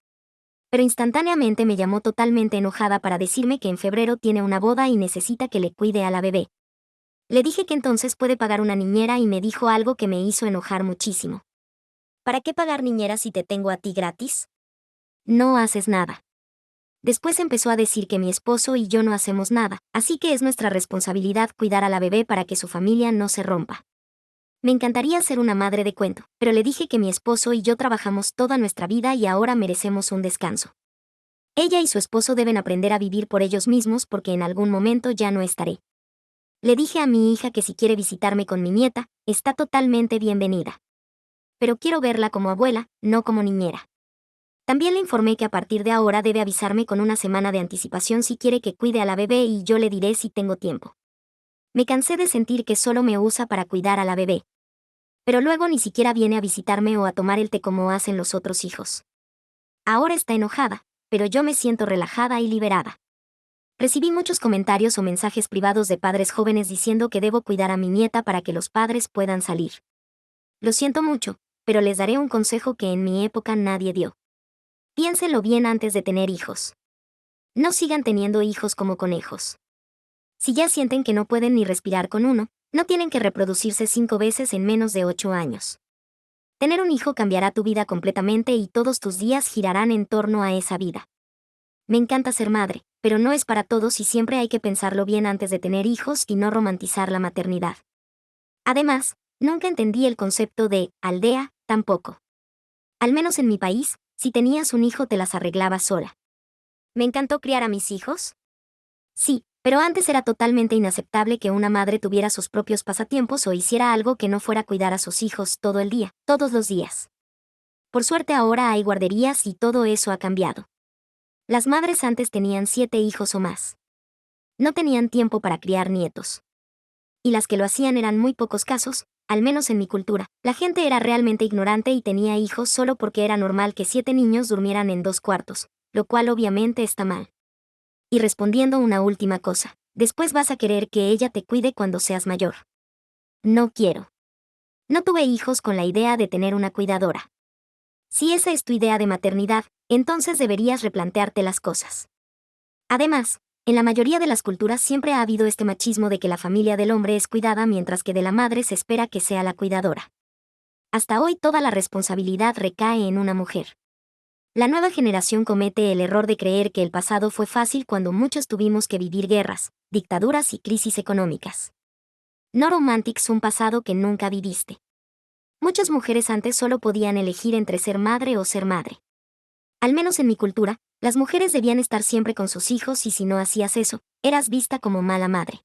Speaker 2: Pero instantáneamente me llamó totalmente enojada para decirme que en febrero tiene una boda y necesita que le cuide a la bebé. Le dije que entonces puede pagar una niñera y me dijo algo que me hizo enojar muchísimo. ¿Para qué pagar niñera si te tengo a ti gratis? No haces nada. Después empezó a decir que mi esposo y yo no hacemos nada, así que es nuestra responsabilidad cuidar a la bebé para que su familia no se rompa. Me encantaría ser una madre de cuento, pero le dije que mi esposo y yo trabajamos toda nuestra vida y ahora merecemos un descanso. Ella y su esposo deben aprender a vivir por ellos mismos porque en algún momento ya no estaré. Le dije a mi hija que si quiere visitarme con mi nieta, está totalmente bienvenida. Pero quiero verla como abuela, no como niñera. También le informé que a partir de ahora debe avisarme con una semana de anticipación si quiere que cuide a la bebé y yo le diré si tengo tiempo. Me cansé de sentir que solo me usa para cuidar a la bebé. Pero luego ni siquiera viene a visitarme o a tomar el té como hacen los otros hijos. Ahora está enojada, pero yo me siento relajada y liberada. Recibí muchos comentarios o mensajes privados de padres jóvenes diciendo que debo cuidar a mi nieta para que los padres puedan salir. Lo siento mucho, pero les daré un consejo que en mi época nadie dio. Piénsenlo bien antes de tener hijos. No sigan teniendo hijos como conejos. Si ya sienten que no pueden ni respirar con uno, no tienen que reproducirse 5 veces en menos de 8 años. Tener un hijo cambiará tu vida completamente y todos tus días girarán en torno a esa vida. Me encanta ser madre, pero no es para todos y siempre hay que pensarlo bien antes de tener hijos y no romantizar la maternidad. Además, nunca entendí el concepto de aldea, tampoco. Al menos en mi país, si tenías un hijo te las arreglabas sola. ¿Me encantó criar a mis hijos? Sí, pero antes era totalmente inaceptable que una madre tuviera sus propios pasatiempos o hiciera algo que no fuera cuidar a sus hijos todo el día, todos los días. Por suerte ahora hay guarderías y todo eso ha cambiado. Las madres antes tenían 7 hijos o más. No tenían tiempo para criar nietos. Y las que lo hacían eran muy pocos casos, al menos en mi cultura. La gente era realmente ignorante y tenía hijos solo porque era normal que 7 niños durmieran en 2 cuartos, lo cual obviamente está mal. Y respondiendo una última cosa, después vas a querer que ella te cuide cuando seas mayor. No quiero. No tuve hijos con la idea de tener una cuidadora. Si esa es tu idea de maternidad, entonces deberías replantearte las cosas. Además, en la mayoría de las culturas siempre ha habido este machismo de que la familia del hombre es cuidada mientras que de la madre se espera que sea la cuidadora. Hasta hoy toda la responsabilidad recae en una mujer. La nueva generación comete el error de creer que el pasado fue fácil cuando muchos tuvimos que vivir guerras, dictaduras y crisis económicas. No romantics un pasado que nunca viviste. Muchas mujeres antes solo podían elegir entre ser madre o ser madre. Al menos en mi cultura, las mujeres debían estar siempre con sus hijos y si no hacías eso, eras vista como mala madre.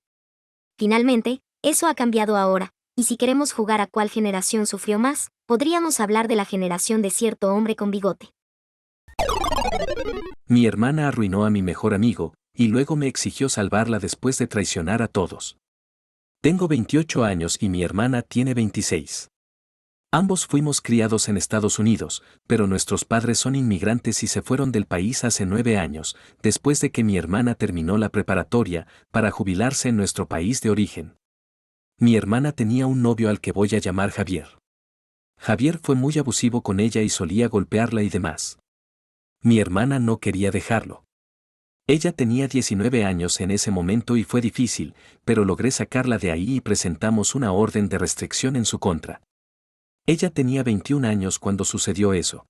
Speaker 2: Finalmente, eso ha cambiado ahora, y si queremos jugar a cuál generación sufrió más, podríamos hablar de la generación de cierto hombre con bigote.
Speaker 1: Mi hermana arruinó a mi mejor amigo, y luego me exigió salvarla después de traicionar a todos. Tengo 28 años y mi hermana tiene 26. Ambos fuimos criados en Estados Unidos, pero nuestros padres son inmigrantes y se fueron del país hace 9 años, después de que mi hermana terminó la preparatoria, para jubilarse en nuestro país de origen. Mi hermana tenía un novio al que voy a llamar Javier. Javier fue muy abusivo con ella y solía golpearla y demás. Mi hermana no quería dejarlo. Ella tenía 19 años en ese momento y fue difícil, pero logré sacarla de ahí y presentamos una orden de restricción en su contra. Ella tenía 21 años cuando sucedió eso.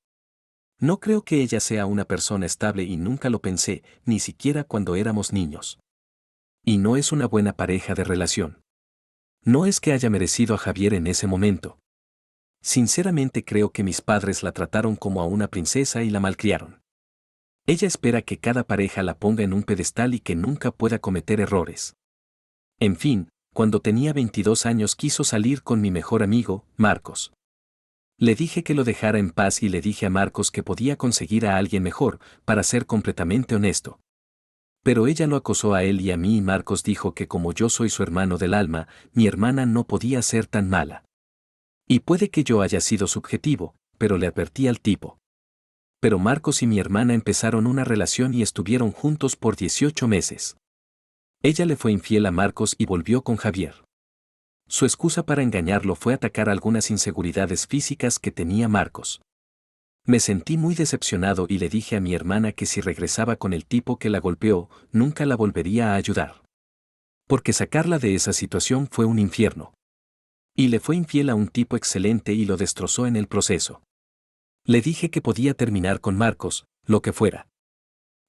Speaker 1: No creo que ella sea una persona estable y nunca lo pensé, ni siquiera cuando éramos niños. Y no es una buena pareja de relación. No es que haya merecido a Javier en ese momento. Sinceramente creo que mis padres la trataron como a una princesa y la malcriaron. Ella espera que cada pareja la ponga en un pedestal y que nunca pueda cometer errores. En fin, cuando tenía 22 años quiso salir con mi mejor amigo, Marcos. Le dije que lo dejara en paz y le dije a Marcos que podía conseguir a alguien mejor, para ser completamente honesto. Pero ella lo acosó a él y a mí y Marcos dijo que como yo soy su hermano del alma, mi hermana no podía ser tan mala. Y puede que yo haya sido subjetivo, pero le advertí al tipo. Pero Marcos y mi hermana empezaron una relación y estuvieron juntos por 18 meses. Ella le fue infiel a Marcos y volvió con Javier. Su excusa para engañarlo fue atacar algunas inseguridades físicas que tenía Marcos. Me sentí muy decepcionado y le dije a mi hermana que si regresaba con el tipo que la golpeó, nunca la volvería a ayudar. Porque sacarla de esa situación fue un infierno. Y le fue infiel a un tipo excelente y lo destrozó en el proceso. Le dije que podía terminar con Marcos, lo que fuera.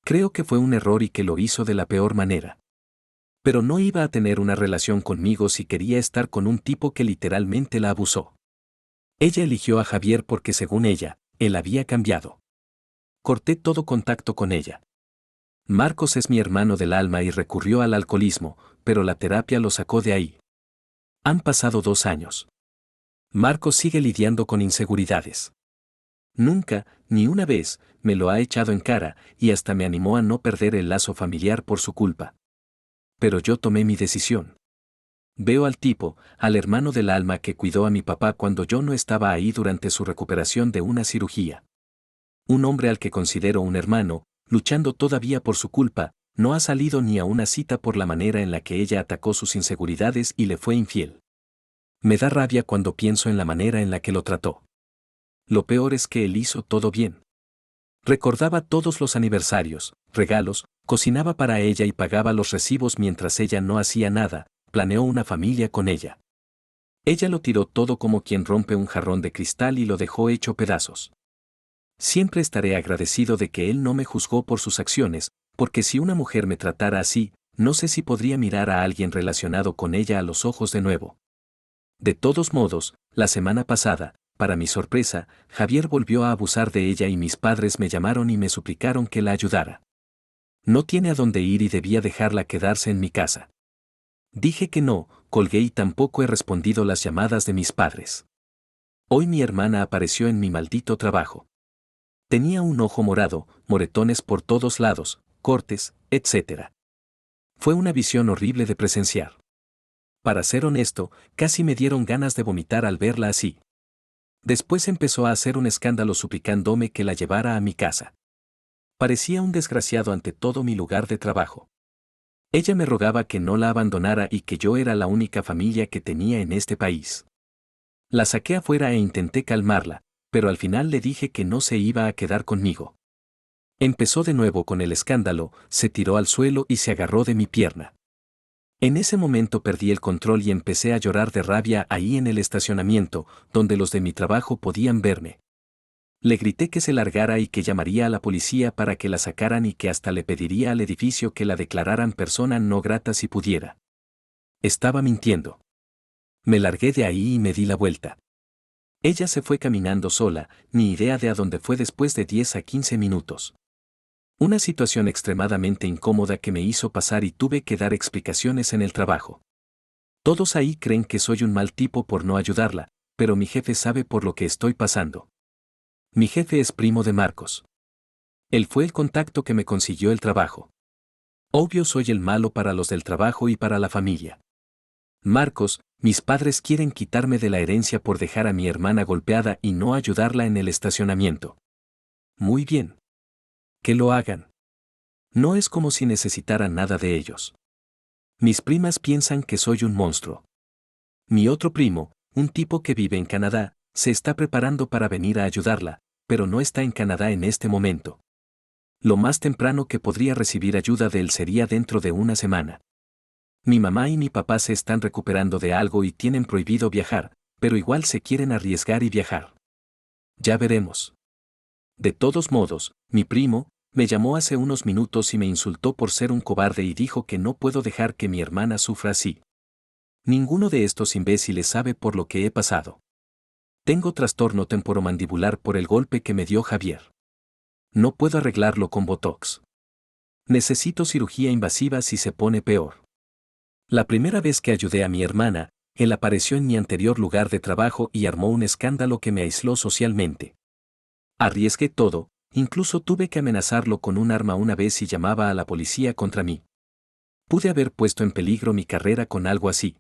Speaker 1: Creo que fue un error y que lo hizo de la peor manera. Pero no iba a tener una relación conmigo si quería estar con un tipo que literalmente la abusó. Ella eligió a Javier porque según ella, él había cambiado. Corté todo contacto con ella. Marcos es mi hermano del alma y recurrió al alcoholismo, pero la terapia lo sacó de ahí. Han pasado 2 años. Marcos sigue lidiando con inseguridades. Nunca, ni una vez, me lo ha echado en cara y hasta me animó a no perder el lazo familiar por su culpa. Pero yo tomé mi decisión. Veo al tipo, al hermano del alma que cuidó a mi papá cuando yo no estaba ahí durante su recuperación de una cirugía. Un hombre al que considero un hermano, luchando todavía por su culpa, no ha salido ni a una cita por la manera en la que ella atacó sus inseguridades y le fue infiel. Me da rabia cuando pienso en la manera en la que lo trató. Lo peor es que él hizo todo bien. Recordaba todos los aniversarios, regalos, cocinaba para ella y pagaba los recibos mientras ella no hacía nada, planeó una familia con ella. Ella lo tiró todo como quien rompe un jarrón de cristal y lo dejó hecho pedazos. Siempre estaré agradecido de que él no me juzgó por sus acciones, porque si una mujer me tratara así, no sé si podría mirar a alguien relacionado con ella a los ojos de nuevo. De todos modos, la semana pasada, para mi sorpresa, Javier volvió a abusar de ella y mis padres me llamaron y me suplicaron que la ayudara. No tiene a dónde ir y debía dejarla quedarse en mi casa. Dije que no, colgué y tampoco he respondido las llamadas de mis padres. Hoy mi hermana apareció en mi maldito trabajo. Tenía un ojo morado, moretones por todos lados, cortes, etc. Fue una visión horrible de presenciar. Para ser honesto, casi me dieron ganas de vomitar al verla así. Después empezó a hacer un escándalo suplicándome que la llevara a mi casa. Parecía un desgraciado ante todo mi lugar de trabajo. Ella me rogaba que no la abandonara y que yo era la única familia que tenía en este país. La saqué afuera e intenté calmarla, pero al final le dije que no se iba a quedar conmigo. Empezó de nuevo con el escándalo, se tiró al suelo y se agarró de mi pierna. En ese momento perdí el control y empecé a llorar de rabia ahí en el estacionamiento, donde los de mi trabajo podían verme. Le grité que se largara y que llamaría a la policía para que la sacaran y que hasta le pediría al edificio que la declararan persona no grata si pudiera. Estaba mintiendo. Me largué de ahí y me di la vuelta. Ella se fue caminando sola, ni idea de a dónde fue después de 10 a 15 minutos. Una situación extremadamente incómoda que me hizo pasar y tuve que dar explicaciones en el trabajo. Todos ahí creen que soy un mal tipo por no ayudarla, pero mi jefe sabe por lo que estoy pasando. Mi jefe es primo de Marcos. Él fue el contacto que me consiguió el trabajo. Obvio soy el malo para los del trabajo y para la familia. Marcos, mis padres quieren quitarme de la herencia por dejar a mi hermana golpeada y no ayudarla en el estacionamiento. Muy bien. Que lo hagan. No es como si necesitaran nada de ellos. Mis primas piensan que soy un monstruo. Mi otro primo, un tipo que vive en Canadá, se está preparando para venir a ayudarla, pero no está en Canadá en este momento. Lo más temprano que podría recibir ayuda de él sería dentro de una semana. Mi mamá y mi papá se están recuperando de algo y tienen prohibido viajar, pero igual se quieren arriesgar y viajar. Ya veremos. De todos modos, mi primo, me llamó hace unos minutos y me insultó por ser un cobarde y dijo que no puedo dejar que mi hermana sufra así. Ninguno de estos imbéciles sabe por lo que he pasado. Tengo trastorno temporomandibular por el golpe que me dio Javier. No puedo arreglarlo con Botox. Necesito cirugía invasiva si se pone peor. La primera vez que ayudé a mi hermana, él apareció en mi anterior lugar de trabajo y armó un escándalo que me aisló socialmente. Arriesgué todo, incluso tuve que amenazarlo con un arma una vez y llamaba a la policía contra mí. Pude haber puesto en peligro mi carrera con algo así.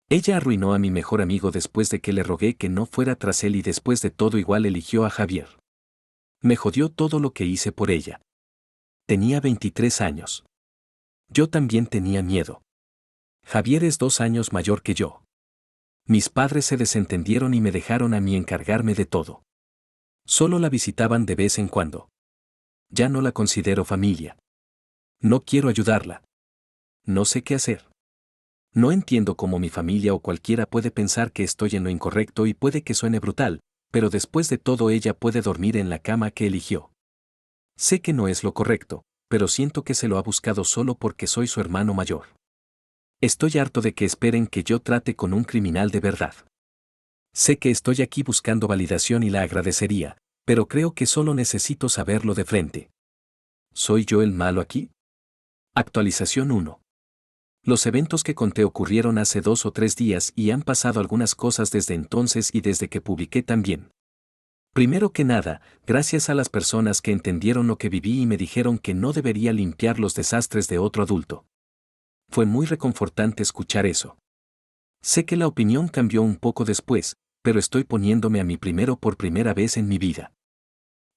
Speaker 1: Ella arruinó a mi mejor amigo después de que le rogué que no fuera tras él y después de todo igual eligió a Javier. Me jodió todo lo que hice por ella. Tenía 23 años. Yo también tenía miedo. Javier es 2 años mayor que yo. Mis padres se desentendieron y me dejaron a mí encargarme de todo. Solo la visitaban de vez en cuando. Ya no la considero familia. No quiero ayudarla. No sé qué hacer. No entiendo cómo mi familia o cualquiera puede pensar que estoy en lo incorrecto y puede que suene brutal, pero después de todo ella puede dormir en la cama que eligió. Sé que no es lo correcto, pero siento que se lo ha buscado solo porque soy su hermano mayor. Estoy harto de que esperen que yo trate con un criminal de verdad. Sé que estoy aquí buscando validación y la agradecería, pero creo que solo necesito saberlo de frente. ¿Soy yo el malo aquí? Actualización 1. Los eventos que conté ocurrieron hace 2 o 3 días y han pasado algunas cosas desde entonces y desde que publiqué también. Primero que nada, gracias a las personas que entendieron lo que viví y me dijeron que no debería limpiar los desastres de otro adulto. Fue muy reconfortante escuchar eso. Sé que la opinión cambió un poco después, pero estoy poniéndome a mí primero por primera vez en mi vida.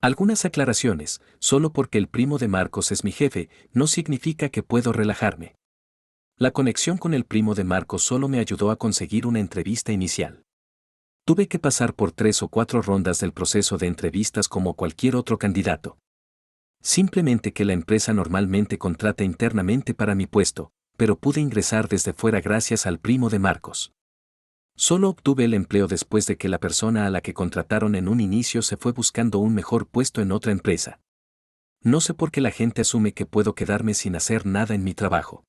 Speaker 1: Algunas aclaraciones, solo porque el primo de Marcos es mi jefe, no significa que puedo relajarme. La conexión con el primo de Marcos solo me ayudó a conseguir una entrevista inicial. Tuve que pasar por 3 o 4 rondas del proceso de entrevistas como cualquier otro candidato. Simplemente que la empresa normalmente contrata internamente para mi puesto, pero pude ingresar desde fuera gracias al primo de Marcos. Solo obtuve el empleo después de que la persona a la que contrataron en un inicio se fue buscando un mejor puesto en otra empresa. No sé por qué la gente asume que puedo quedarme sin hacer nada en mi trabajo.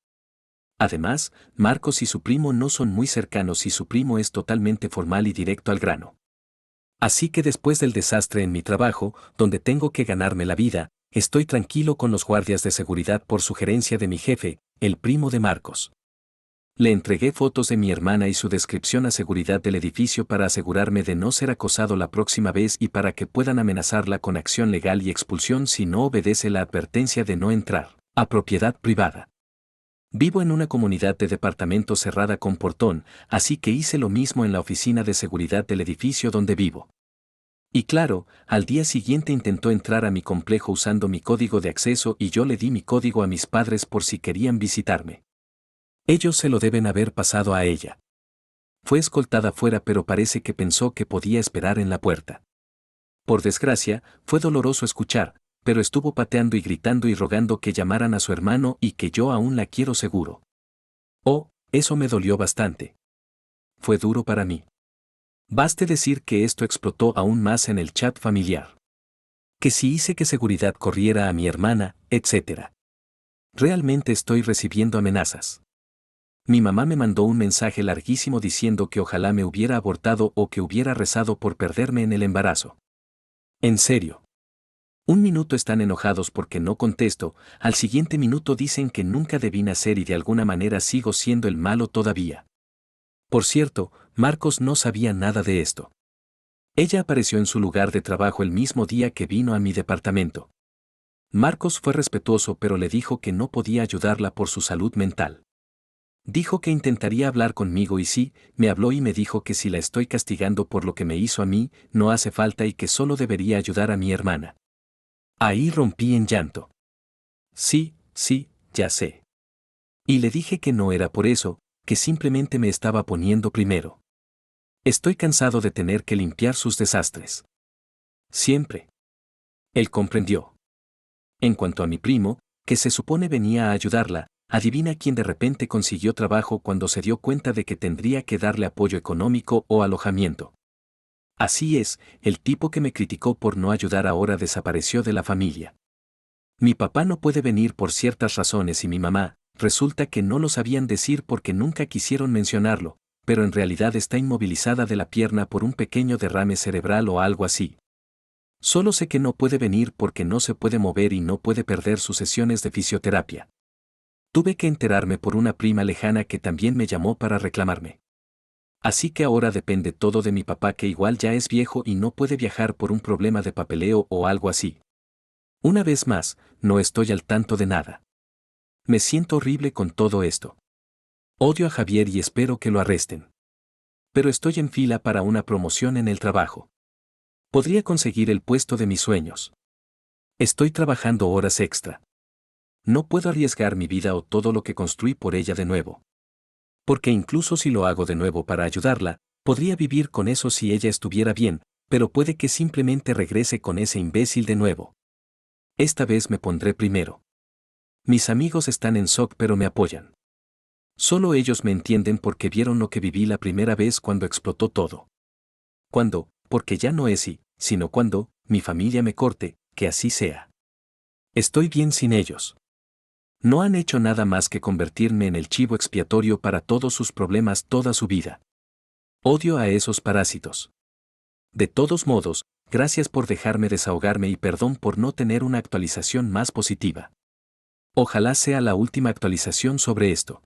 Speaker 1: Además, Marcos y su primo no son muy cercanos y su primo es totalmente formal y directo al grano. Así que después del desastre en mi trabajo, donde tengo que ganarme la vida, estoy tranquilo con los guardias de seguridad por sugerencia de mi jefe, el primo de Marcos. Le entregué fotos de mi hermana y su descripción a seguridad del edificio para asegurarme de no ser acosado la próxima vez y para que puedan amenazarla con acción legal y expulsión si no obedece la advertencia de no entrar a propiedad privada. Vivo en una comunidad de departamentos cerrada con portón, así que hice lo mismo en la oficina de seguridad del edificio donde vivo. Y claro, al día siguiente intentó entrar a mi complejo usando mi código de acceso y yo le di mi código a mis padres por si querían visitarme. Ellos se lo deben haber pasado a ella. Fue escoltada fuera pero parece que pensó que podía esperar en la puerta. Por desgracia, fue doloroso escuchar, pero estuvo pateando y gritando y rogando que llamaran a su hermano y que yo aún la quiero seguro. Oh, eso me dolió bastante. Fue duro para mí. Baste decir que esto explotó aún más en el chat familiar. Que si hice que seguridad corriera a mi hermana, etc. Realmente estoy recibiendo amenazas. Mi mamá me mandó un mensaje larguísimo diciendo que ojalá me hubiera abortado o que hubiera rezado por perderme en el embarazo. En serio. Un minuto están enojados porque no contesto, al siguiente minuto dicen que nunca debí nacer y de alguna manera sigo siendo el malo todavía. Por cierto, Marcos no sabía nada de esto. Ella apareció en su lugar de trabajo el mismo día que vino a mi departamento. Marcos fue respetuoso pero le dijo que no podía ayudarla por su salud mental. Dijo que intentaría hablar conmigo y sí, me habló y me dijo que si la estoy castigando por lo que me hizo a mí, no hace falta y que solo debería ayudar a mi hermana. Ahí rompí en llanto. Sí, ya sé. Y le dije que no era por eso, que simplemente me estaba poniendo primero. Estoy cansado de tener que limpiar sus desastres. Siempre. Él comprendió. En cuanto a mi primo, que se supone venía a ayudarla, adivina quién de repente consiguió trabajo cuando se dio cuenta de que tendría que darle apoyo económico o alojamiento. Así es, el tipo que me criticó por no ayudar ahora desapareció de la familia. Mi papá no puede venir por ciertas razones y mi mamá, resulta que no lo sabían decir porque nunca quisieron mencionarlo, pero en realidad está inmovilizada de la pierna por un pequeño derrame cerebral o algo así. Solo sé que no puede venir porque no se puede mover y no puede perder sus sesiones de fisioterapia. Tuve que enterarme por una prima lejana que también me llamó para reclamarme. Así que ahora depende todo de mi papá que igual ya es viejo y no puede viajar por un problema de papeleo o algo así. Una vez más, no estoy al tanto de nada. Me siento horrible con todo esto. Odio a Javier y espero que lo arresten. Pero estoy en fila para una promoción en el trabajo. Podría conseguir el puesto de mis sueños. Estoy trabajando horas extra. No puedo arriesgar mi vida o todo lo que construí por ella de nuevo. Porque incluso si lo hago de nuevo para ayudarla, podría vivir con eso si ella estuviera bien, pero puede que simplemente regrese con ese imbécil de nuevo. Esta vez me pondré primero. Mis amigos están en shock pero me apoyan. Solo ellos me entienden porque vieron lo que viví la primera vez cuando explotó todo. Cuando, porque ya no es sino cuando, mi familia me corte, que así sea. Estoy bien sin ellos. No han hecho nada más que convertirme en el chivo expiatorio para todos sus problemas toda su vida. Odio a esos parásitos. De todos modos, gracias por dejarme desahogarme y perdón por no tener una actualización más positiva. Ojalá sea la última actualización sobre esto.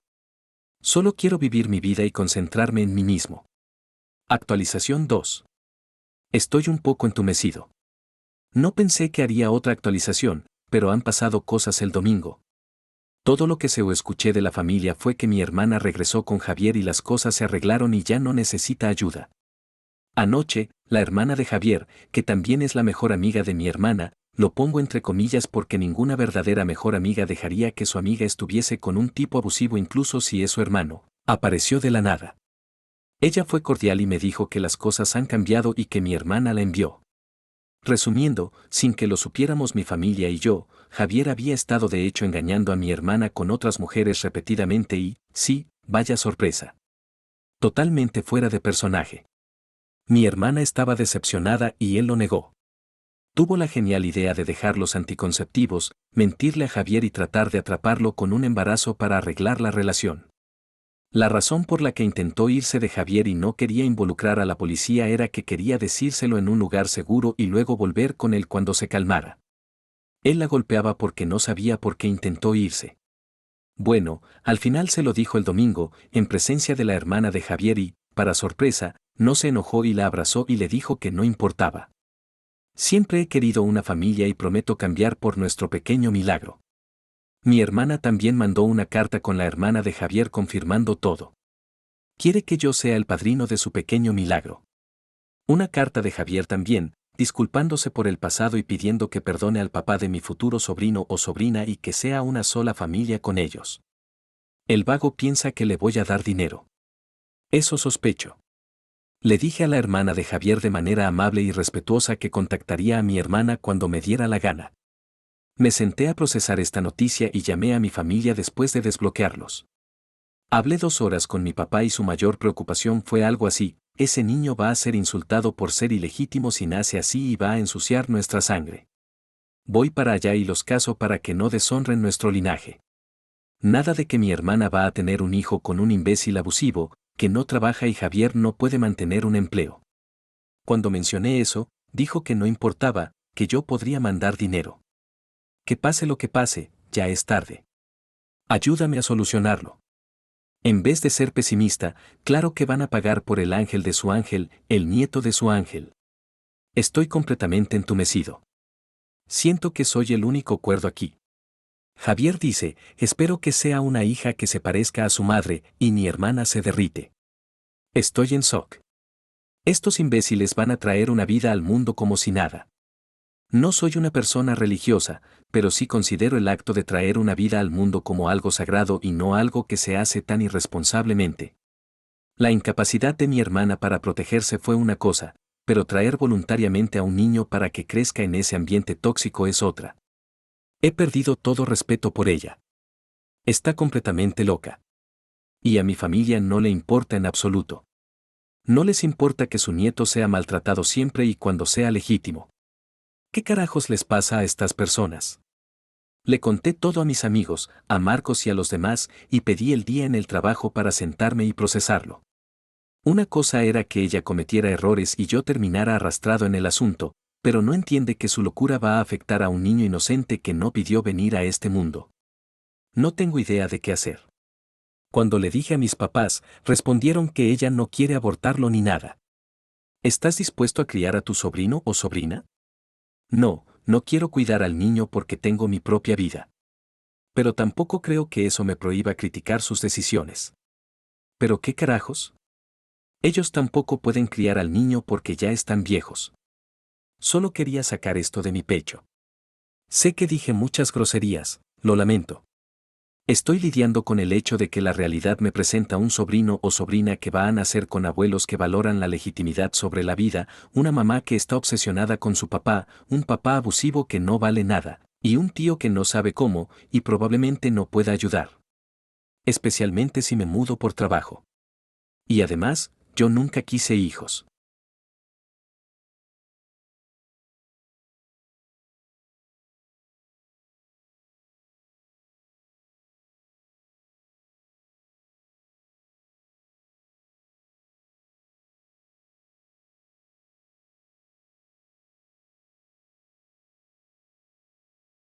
Speaker 1: Solo quiero vivir mi vida y concentrarme en mí mismo. Actualización 2. Estoy un poco entumecido. No pensé que haría otra actualización, pero han pasado cosas el domingo. Todo lo que sé o escuché de la familia fue que mi hermana regresó con Javier y las cosas se arreglaron y ya no necesita ayuda. Anoche, la hermana de Javier, que también es la mejor amiga de mi hermana, lo pongo entre comillas porque ninguna verdadera mejor amiga dejaría que su amiga estuviese con un tipo abusivo incluso si es su hermano, apareció de la nada. Ella fue cordial y me dijo que las cosas han cambiado y que mi hermana la envió. Resumiendo, sin que lo supiéramos mi familia y yo, Javier había estado de hecho engañando a mi hermana con otras mujeres repetidamente y, sí, vaya sorpresa. Totalmente fuera de personaje. Mi hermana estaba decepcionada y él lo negó. Tuvo la genial idea de dejar los anticonceptivos, mentirle a Javier y tratar de atraparlo con un embarazo para arreglar la relación. La razón por la que intentó irse de Javier y no quería involucrar a la policía era que quería decírselo en un lugar seguro y luego volver con él cuando se calmara. Él la golpeaba porque no sabía por qué intentó irse. Bueno, al final se lo dijo el domingo, en presencia de la hermana de Javier y, para sorpresa, no se enojó y la abrazó y le dijo que no importaba. Siempre he querido una familia y prometo cambiar por nuestro pequeño milagro. Mi hermana también mandó una carta con la hermana de Javier confirmando todo. Quiere que yo sea el padrino de su pequeño milagro. Una carta de Javier también, disculpándose por el pasado y pidiendo que perdone al papá de mi futuro sobrino o sobrina y que sea una sola familia con ellos. El vago piensa que le voy a dar dinero. Eso sospecho. Le dije a la hermana de Javier de manera amable y respetuosa que contactaría a mi hermana cuando me diera la gana. Me senté a procesar esta noticia y llamé a mi familia después de desbloquearlos. Hablé 2 horas con mi papá y su mayor preocupación fue algo así: ese niño va a ser insultado por ser ilegítimo si nace así y va a ensuciar nuestra sangre. Voy para allá y los caso para que no deshonren nuestro linaje. Nada de que mi hermana va a tener un hijo con un imbécil abusivo, que no trabaja y Javier no puede mantener un empleo. Cuando mencioné eso, dijo que no importaba, que yo podría mandar dinero. Que pase lo que pase, ya es tarde. Ayúdame a solucionarlo. En vez de ser pesimista, claro que van a pagar por el ángel de su ángel, el nieto de su ángel. Estoy completamente entumecido. Siento que soy el único cuerdo aquí. Javier dice: espero que sea una hija que se parezca a su madre, y mi hermana se derrite. Estoy en shock. Estos imbéciles van a traer una vida al mundo como si nada. No soy una persona religiosa, pero sí considero el acto de traer una vida al mundo como algo sagrado y no algo que se hace tan irresponsablemente. La incapacidad de mi hermana para protegerse fue una cosa, pero traer voluntariamente a un niño para que crezca en ese ambiente tóxico es otra. He perdido todo respeto por ella. Está completamente loca. Y a mi familia no le importa en absoluto. No les importa que su nieto sea maltratado siempre y cuando sea legítimo. ¿Qué carajos les pasa a estas personas? Le conté todo a mis amigos, a Marcos y a los demás, y pedí el día en el trabajo para sentarme y procesarlo. Una cosa era que ella cometiera errores y yo terminara arrastrado en el asunto, pero no entiende que su locura va a afectar a un niño inocente que no pidió venir a este mundo. No tengo idea de qué hacer. Cuando le dije a mis papás, respondieron que ella no quiere abortarlo ni nada. ¿Estás dispuesto a criar a tu sobrino o sobrina? No, no quiero cuidar al niño porque tengo mi propia vida. Pero tampoco creo que eso me prohíba criticar sus decisiones. ¿Pero qué carajos? Ellos tampoco pueden criar al niño porque ya están viejos. Solo quería sacar esto de mi pecho. Sé que dije muchas groserías, lo lamento. Estoy lidiando con el hecho de que la realidad me presenta un sobrino o sobrina que va a nacer con abuelos que valoran la legitimidad sobre la vida, una mamá que está obsesionada con su papá, un papá abusivo que no vale nada, y un tío que no sabe cómo, y probablemente no pueda ayudar. Especialmente si me mudo por trabajo. Y además, yo nunca quise hijos.